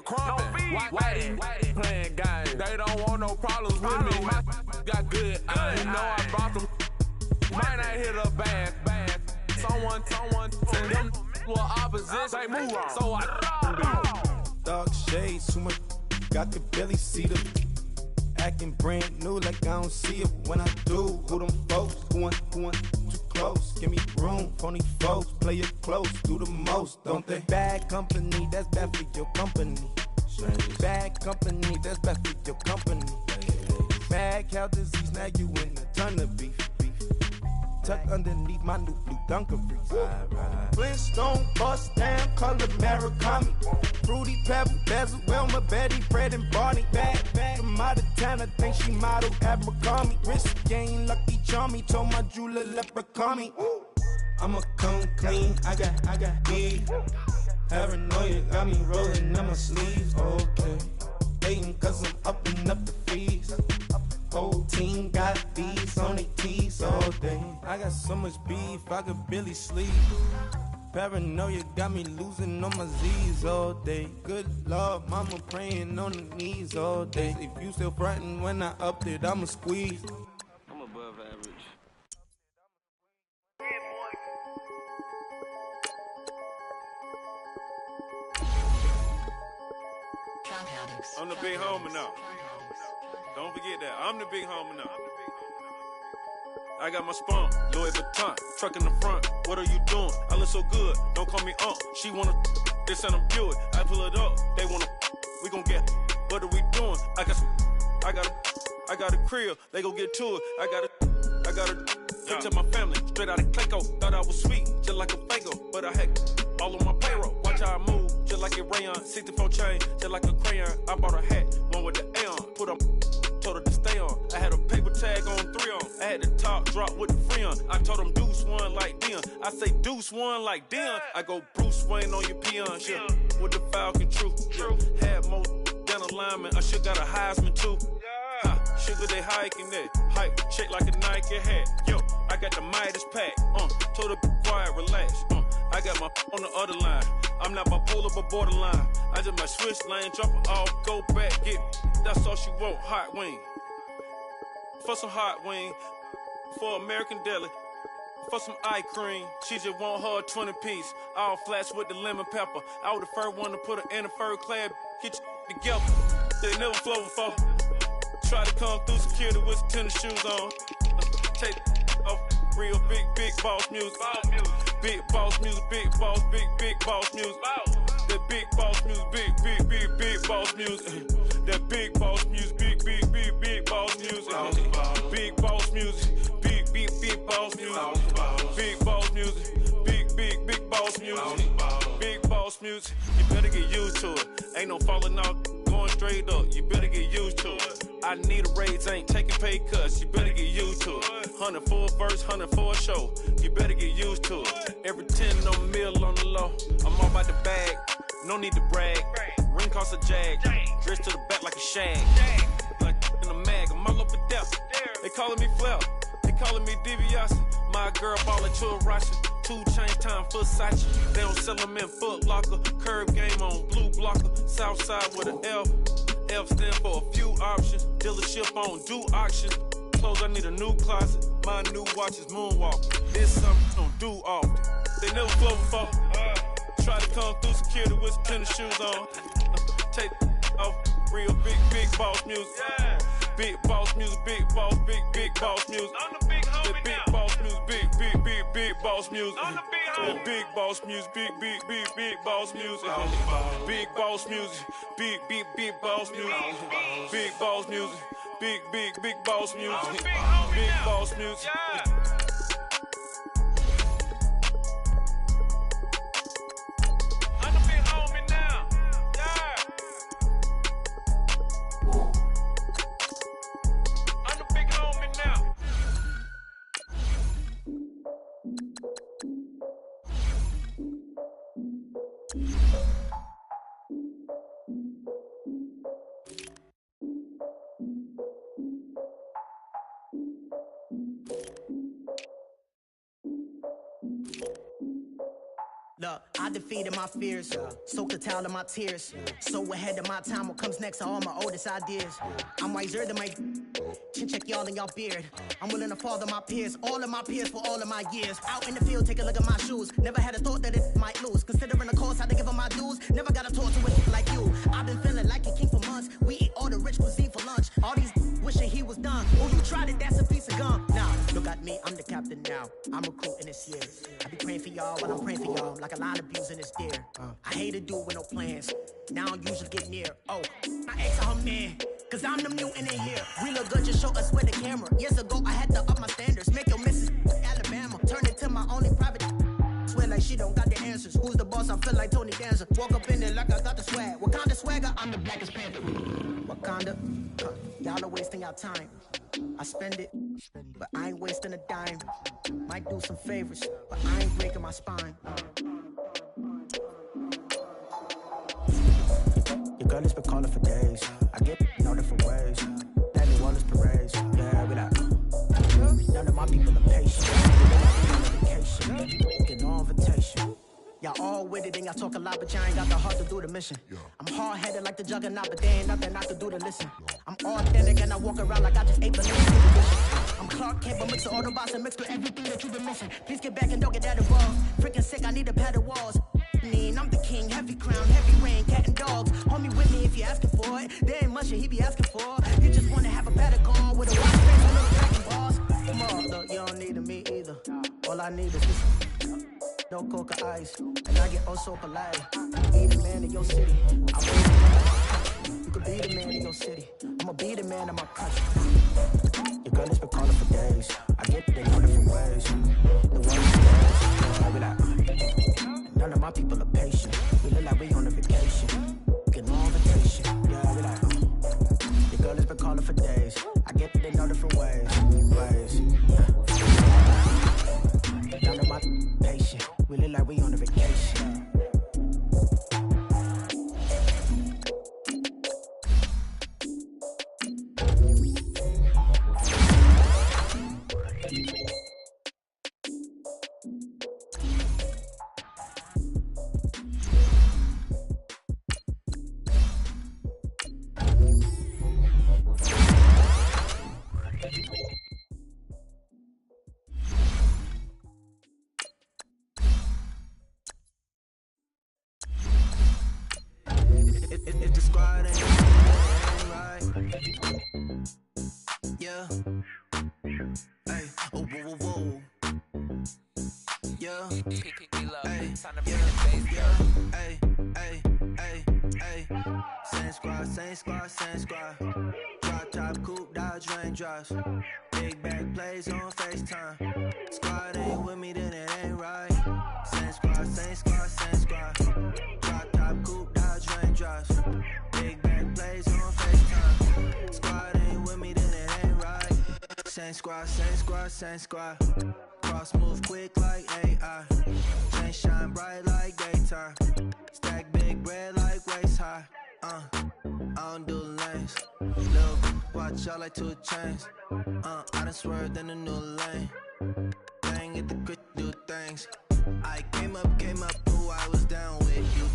crumping. Why they playing games? They don't want no problems with me. My got good. I know I brought them. Might not hit a bad. Someone send them for opposition. They move on. So I dark shades, too much. Got the belly see them. Acting brand new like I don't see it when I do. Who them folks? Going too close. Give me room, phony folks. Play it close, do the most, don't they? Bad company, that's bad for your company. Bad company, that's bad for your company. Bad cow disease, now you in a ton of beef. Tuck underneath my new blue Dunkaroos. Flintstone bust down, color Murakami. Fruity Pebble, Bezel, Wilma, Betty, Fred, and Barney. Bad from out of town, I think she modeled Abercrombie. Wrist game, Lucky Charmy, told my jeweler leprechaun. I'ma come clean, I got beef. Paranoia got me rolling on my sleeves. Okay, hating cause I'm upping up the fees. Whole team got these on their tees all day. I got so much beef, I could barely sleep. Paranoia got me losing on my Z's all day. Good Lord, mama praying on the knees all day. If you still frontin' when I upped it, I'ma squeeze. I'm above average. I'm the big homie now. Don't forget that. I'm the big homie now. I got my spunk, Louis Vuitton, truck in the front. What are you doing? I look so good. Don't call me She wanna this and I'm Buick. I pull it up. They wanna we gon' get. What are we doing? I got a crib. They gon' get to it. I got a picture my family straight out of Clayco. Thought I was sweet, just like a Fago, but I had all on my payroll. Watch how I move, just like a rayon. 64 chain, just like a crayon. I bought a hat, one with the Aeon. Put on, told her to stay on. I had a paper tag on 3 on. I had the top drop with the free on. I told them Deuce one like Dion. I say Deuce one like Dion. I go Bruce Wayne on your peon. Yeah. With the Falcon True. Had more than a lineman. I should got a Heisman too. Sugar they hiking that. Hype, shake like a Nike hat. Yo, I got the Midas pack. Told her be quiet, relax. I got my on the other line. I'm not bipolar but borderline. I just might switch lane, drop it off, go back, get. That's all she want, hot wing. For some hot wing, for American deli. For some eye cream, she just want her 20-piece. All flats with the lemon pepper. I was the first one to put her in a fur clad. Get you together. They never flow before. Try to come through security with some tennis shoes on. Take off real big boss music. Big boss music, big boss music. That big boss music, big boss music. That big boss music, big boss music. Big boss music, big boss music. Big boss music, big boss music. Big boss music, you better get used to it. Ain't no falling off, going straight up. You better get used to it. I need a raise, ain't taking pay cuts. You better get used to it. 100 for a verse, 100 for a show. You better get used to it. Every 10 on the mill on the low. I'm all about the bag, no need to brag. Ring cost a jag, dressed to the back like a shag. Like in a mag, I'm all up and down. They calling me Flair, they calling me DiBiase. My girl ballin' to a Russian. 2 chains time for Versace. They don't sell them in Foot Locker. Curve game on blue blocker. Southside with an F. F stand for a few options. Dealership on do auctions. Clothes, I need a new closet. My new watch is Moonwalker. This something don't do often. They never flow before. Try to come through security with some tennis shoes on. Take off real big boss music. Big boss music, big boss music. I'm the big homie now. Big boss music, big boss music. I'm the big homie. Big boss music, big boss music. Big boss music, big boss music. Big boss music, big boss music. Big boss music. I'm the big homie now. I'm the big homie now. Look, I defeated my fears, soaked the towel in my tears. So ahead of my time, what comes next are all my oldest ideas. I'm wiser than my chin check y'all in y'all beard. I'm willing to father my peers, all of my peers for all of my years. Out in the field, take a look at my shoes. Never had a thought that it might lose. Considering the cost, had to give up my dues. Never got a talk to it like you. I've been feeling like a king for months. We eat all the rich cuisine for lunch. All these wishing he was done. Oh, you tried it, that's a piece of gum. Nah, look at me, I'm the captain now. I'm recruiting this year. I be praying for y'all while I'm praying for y'all. Like a line abusing this deer. I hate to do with no plans. Now I don't usually get near. Oh, my ex her man. Cause I'm the mutant in here. We look good, just show us where the camera. Years ago, I had to up my standards. Make your missus Alabama. Turn it to my only private. Swear like she don't got the answers. Who's the boss? I feel like Tony Danza. Walk up in there like I got the swag. What kind of swagger? I'm the blackest panther. Wakanda. Y'all are wasting your time. I spend it, but I ain't wasting a dime. Might do some favors, but I ain't breaking my spine. Your girl has been calling for days. I get no different ways. Daily wellness parades. Yeah, we like. None of my people are patient. We're on vacation. Get no invitation. Y'all all with it and y'all talk a lot, but y'all ain't got the heart to do the mission. I'm hard-headed like the juggernaut, but there ain't nothing I can do to listen. I'm authentic and I walk around like I just ate the I'm Clark Kent, but mix the Autobots and mix with everything that you've been missing. Please get back and don't get that involved. Freaking sick, I need a padded walls. I'm the king, heavy crown, heavy rain, cat and dogs. Homie with me if you're asking for it. There ain't much that he be asking for. You just wanna have a better car with a wide face and little dragon balls. Come on, look, you don't need me either. All I need is this. No coca ice, and I get oh so polite. Be the man in your city. You could be the man in your city. I'ma be the man in my country. Your girl has been calling for days. I get it in all different ways. The one I be like, none of my people are patient. We look like we on a vacation. Get no invitation. Yeah, we like, your girl has been calling for days. I get it in all different ways. None of my patient. We look like we on a vacation. If the squad ain't right, yeah. Hey, oh, whoa, whoa, whoa. Yeah. Hey, yeah. Hey, hey, hey, hey. Same squad, same squad, same squad. Drop top, coupe, Dodge raindrops. Big back plays on FaceTime. Squad ain't with me, then it ain't right. Same squad, same squad, same squad. Drop top, coupe, Dodge raindrops. Big back plays on FaceTime. Squad ain't with me, then it ain't right. Same squad, same squad, same squad. Cross move quick like AI. Chain shine bright like daytime. Stack big bread like waist high. I don't do lanes. Look, watch out like 2 chains. I done swerved in a new lane. Bang at the quick do things. I came up, who I was down with. You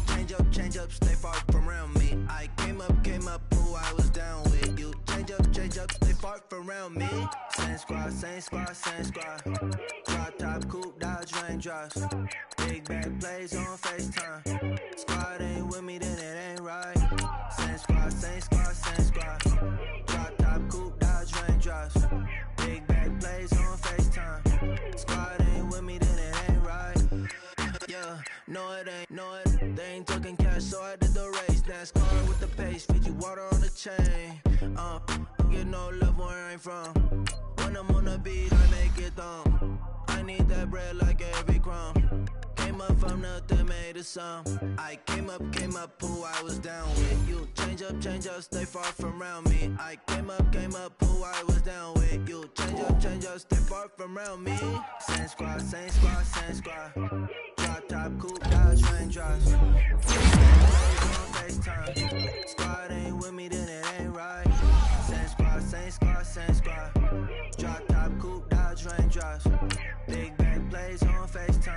change up, stay far from around me. I came up, who I was down with. You change up, stay far from around me. Same squad, same squad, same squad. Drop top, coupe, Dodge raindrops. Big back plays on FaceTime. Squad ain't with me, then it ain't right. Same squad, same squad, same squad. Drop top, coupe, Dodge raindrops. Big back plays on FaceTime. Squad ain't with me, then it ain't right. Yeah, no it ain't, no it. They ain't talking cash, so I did the race. NASCAR with the pace, feed you water on the chain. Get no love where I'm from. When I'm on the beat, I make it thumb. I need that bread like every crumb. Came up from nothing, made a sum. I came up, who I was down with. You change up, stay far from around me. I came up, who I was down with. You change up, stay far from around me. Same squad, same squad, same squad. Drop top, coupe, Dodge raindrops. On FaceTime. Squad ain't with me, then it ain't right. Same squad, same squad, same squad. Drop top, coupe, Dodge raindrops. Big back plays on FaceTime.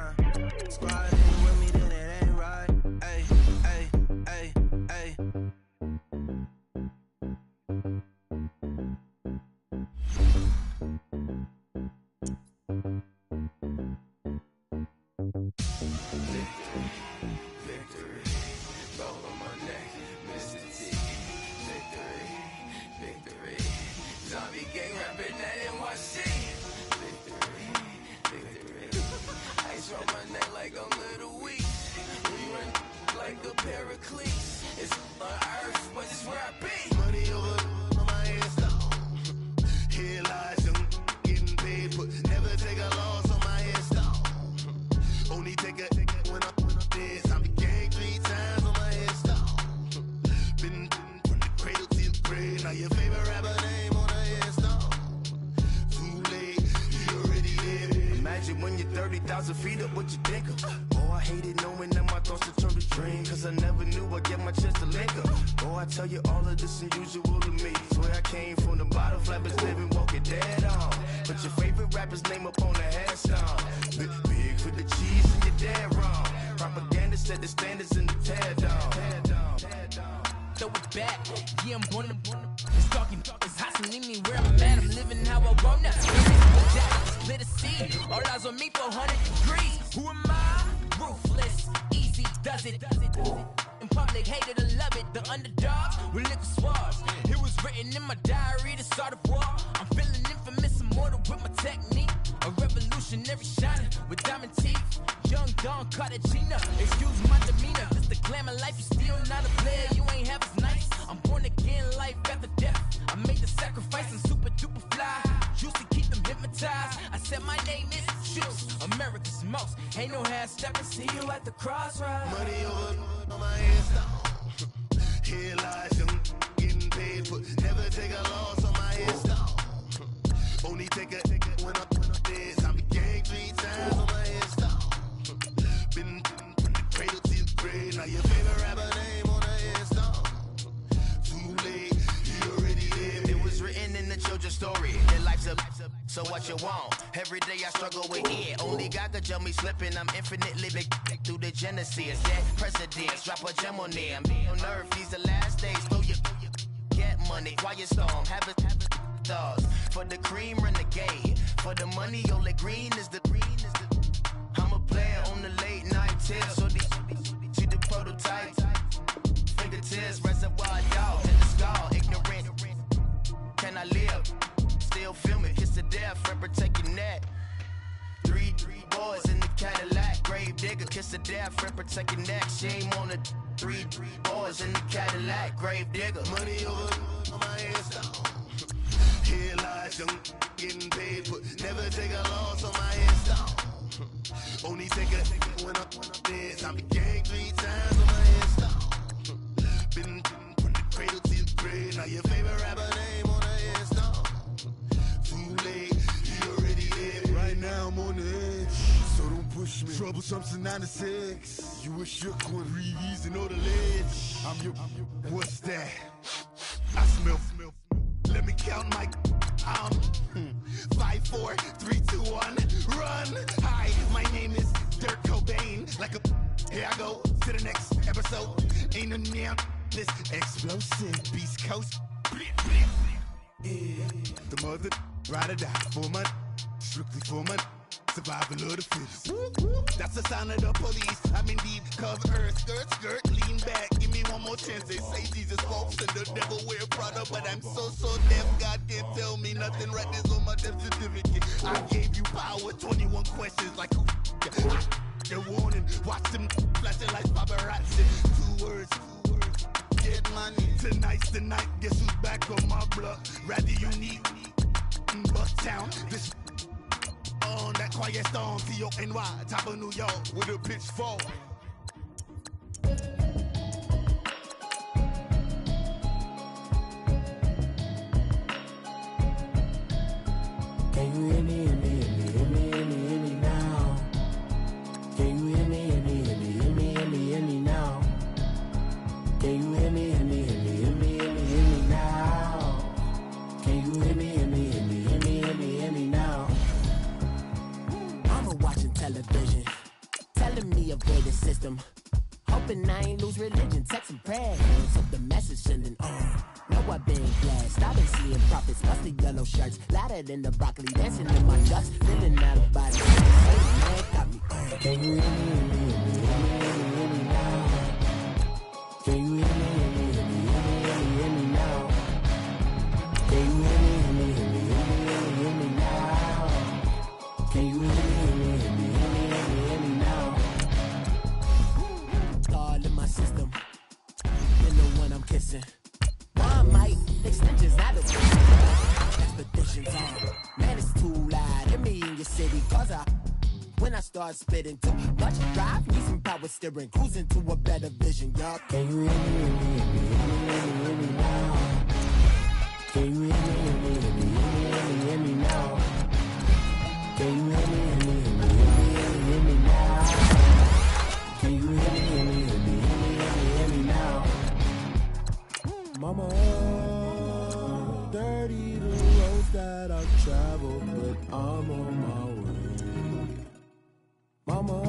like a paraclete. It's on earth, but it's where I be. Money over on my headstone. Here lies young, getting paid, but never take a loss on my headstone. Only take a when I'm dead. I be gang 3 times on my headstone. Been from the cradle to the grave. Now your favorite rapper name on a headstone. Too late, you already dead. Imagine when you're 30,000 feet up, what you think of? Oh, I hated knowing that my thoughts would turn to dream. Cause I never knew I'd get my chance to link up. Oh, I tell you all of this unusual to me. Swear I came from the bottom, flappers living, walking dead on. Put your favorite rapper's name up on the headstone. Big for the cheese and you're dead wrong. Propaganda set the standards in the tear down. Throw it back, yeah, I'm born to it's talking, it's hot, so leave me where I'm at. I'm living how I want now. Split a seed, all eyes on me for 100 degrees. Who am I? Ruthless, easy, does it. In public, hated and love it. The underdogs with liquor swabs. It was written in my diary to start a war. I'm feeling infamous, immortal with my technique. A revolutionary shining with diamond teeth. Young Don Cartagena, excuse my demeanor. This the glamour life, you still not a player. You ain't half as nice. I'm born again, life after death. I made the sacrifice and super duper fly. Used to keep them hypnotized. I said my name is Juice, America's most. Ain't no half stepping. See you at the crossroads. Money over on my headstone. Here lies young, getting paid, but never take a loss on my headstone. Only take a when I'm dead. I be gang 3 times on my headstone. Been from the cradle to the grave. Now your favorite rapper name on a headstone. Too late, you already dead. It was written in the children's story. Their life's up, so what you want? Every day I struggle with it. Only God could jump me slipping. I'm infinitely big through the genesis. Dead presidents, drop a gem on them. On earth, these the last days. Throw your get money, quiet storm, have it stars. For the cream, renegade. For the money, only green is the I'm a player on the late night tips. So these see the prototype. Fingertips, reservoir dog, in the skull, ignorant. Can I live? Still film it, kiss to death, friend, protect your neck. 3 boys in the Cadillac, grave digger, kiss to death, friend, protect your neck. Shame on the 3 boys in the Cadillac, grave digger. Money over on my headstone. Here lies young, getting paid, but never take a loss on my headstone. Only take a when I'm dead. I be gang 3 times on my headstone. Been from the cradle to the grave. Now your favorite rapper name on a headstone. Too late, you already dead. Right now I'm on the edge, so don't push me. Troublesome to 9 to 6. You a shook one, Reeves and all the ledge. I'm your, what's that? I smell. Let me count my 5, 4, 3, 2, 1, run. Hi, my name is Dirk Cobain. Like a here I go to the next episode. Ain't no damn this explosive Beast Coast. Yeah. The mother ride or die for money, strictly for money. Survival of the fittest. That's the sign of the police. I'm indeed cover earth, skirt, lean back. Give me one more chance. They say Jesus walks and the devil wear Prada, but I'm so deaf. God can't tell me nothing. Right there's on my death certificate. I gave you power. 21 questions like who? They're warning. Watch them flashing like paparazzi. 2 words. Get money. Tonight's the night. Guess who's back on my block? Rather unique. Bucktown. This. On that quiet storm, T-O-N-Y, top of New York, with a pitchfork. Can you hear me, hear me, hear me, hear me, hear me, hear me now? Can you hear me, hear me, hear me, hear me, hear me, hear me now? Can you hear me, hear me, hear me, hear me, hear me, hear me now? Can you hear me, hear me, hear me, hear me, hear me, hear me now? Watching television, telling me avoid the system. Hoping I ain't lose religion. Texting prayers of the message sending on. Know I've been blessed. I've been seeing prophets, mostly yellow shirts, louder than the broccoli, dancing in my guts, feeling out of body. Man got me on. Can you hear me, hear me, hear me, hear me, hear me now? Can you hear me, hear me, hear me, hear me, hear me, hear me now? Can you hear me, hear me, hear me, hear me, hear me, hear me now? Can you hear me? start spitting. Too much drive, need some power steering. Cruising to a better vision, y'all. Can you hear me, hear me, hear me now? Can you hear me, hear me, hear me, hear me now? Can you hear me, hear me, hear me now? Can you hear me, hear me, hear me, hear me now? Mama, dirty the roads that I've traveled, but I'm on my way. Mama,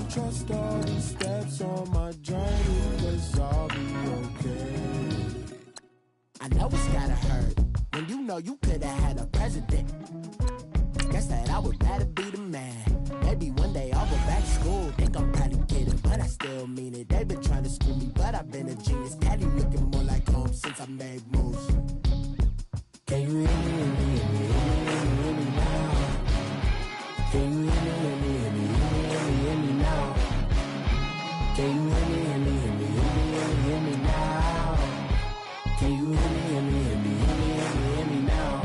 trust all the steps on my journey, 'cause I'll be okay. I know it's gotta hurt when you know you could've had a president. Guess that I would rather be the man. Maybe one day I'll go back to school. Think I'm proud to get it, but I still mean it. They've been trying to school me, but I've been a genius. Caddy looking more like home since I made moves. Can you hear me, hear me, hear me now? Can you hear me, hear me, hear me, hear me now? Can you hear me, hear me, hear me, hear me now? Can you hear me, hear me, hear me, hear me now?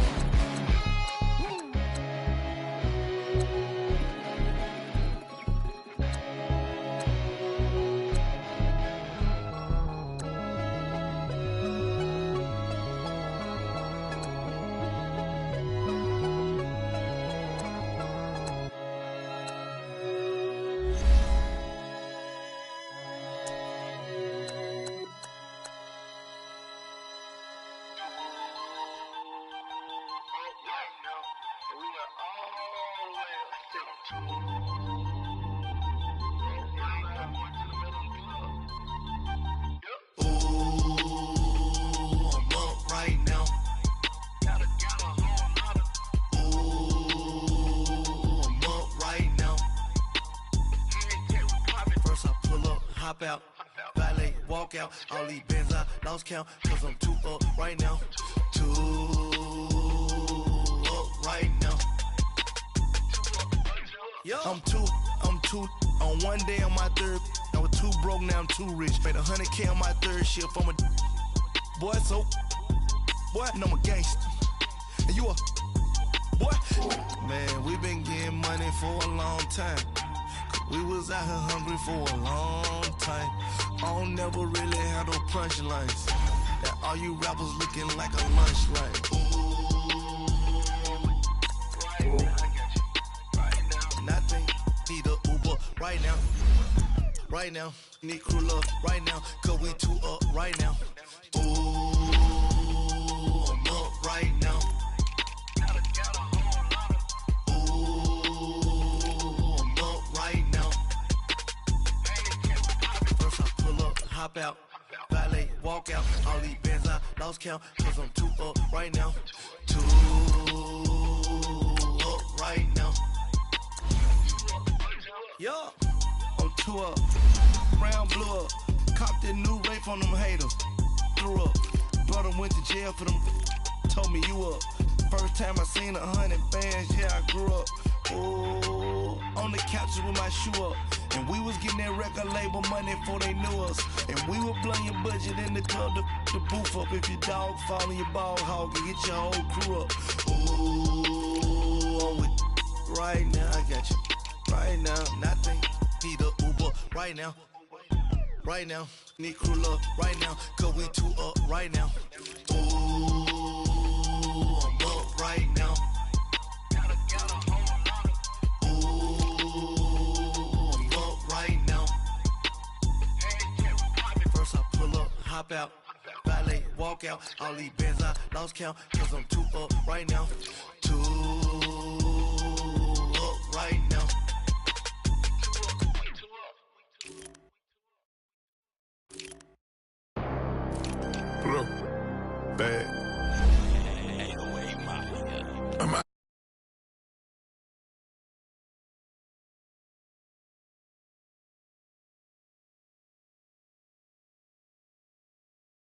Out, valet, walk out, all these bands I lost count, 'cause I'm too up right now, too up right now. Yo. I'm too, on one day on my third, I was too broke, now I'm too rich, made 100K on my third shift, I'm a boy, so, boy, and I'm a gangster, and you a, boy, man, we been getting money for a long time. We was out here hungry for a long time. I don't never really handle punchlines. That all you rappers looking like a lunch line. Ooh, right now, nothing. Need a Uber right now. Right now, need crew love right now. 'Cause we too up right now. Ooh, I'm up right now. Hop out, valet, walk out, all these bands I lost count, 'cause I'm too up right now, too up right now. Yo, I'm too up, round blew up, copped that new rape on them haters, threw up, brother went to jail for them, told me you up, first time I seen 100 bands, yeah I grew up, ooh, on the couches with my shoe up. And we was getting that record label money before they knew us. And we were blowing your budget in the club to boof up. If your dog fall in your ball hog and get your whole crew up. Ooh, I'm with right now, I got you. Right now, nothing. Need a Uber right now. Right now, need crew love right now. 'Cause we too up right now. Ooh, I'm up right now. Hop out, valet, walk out, all these bands I lost count, 'cause I'm too up right now, too up right now. Look, bad,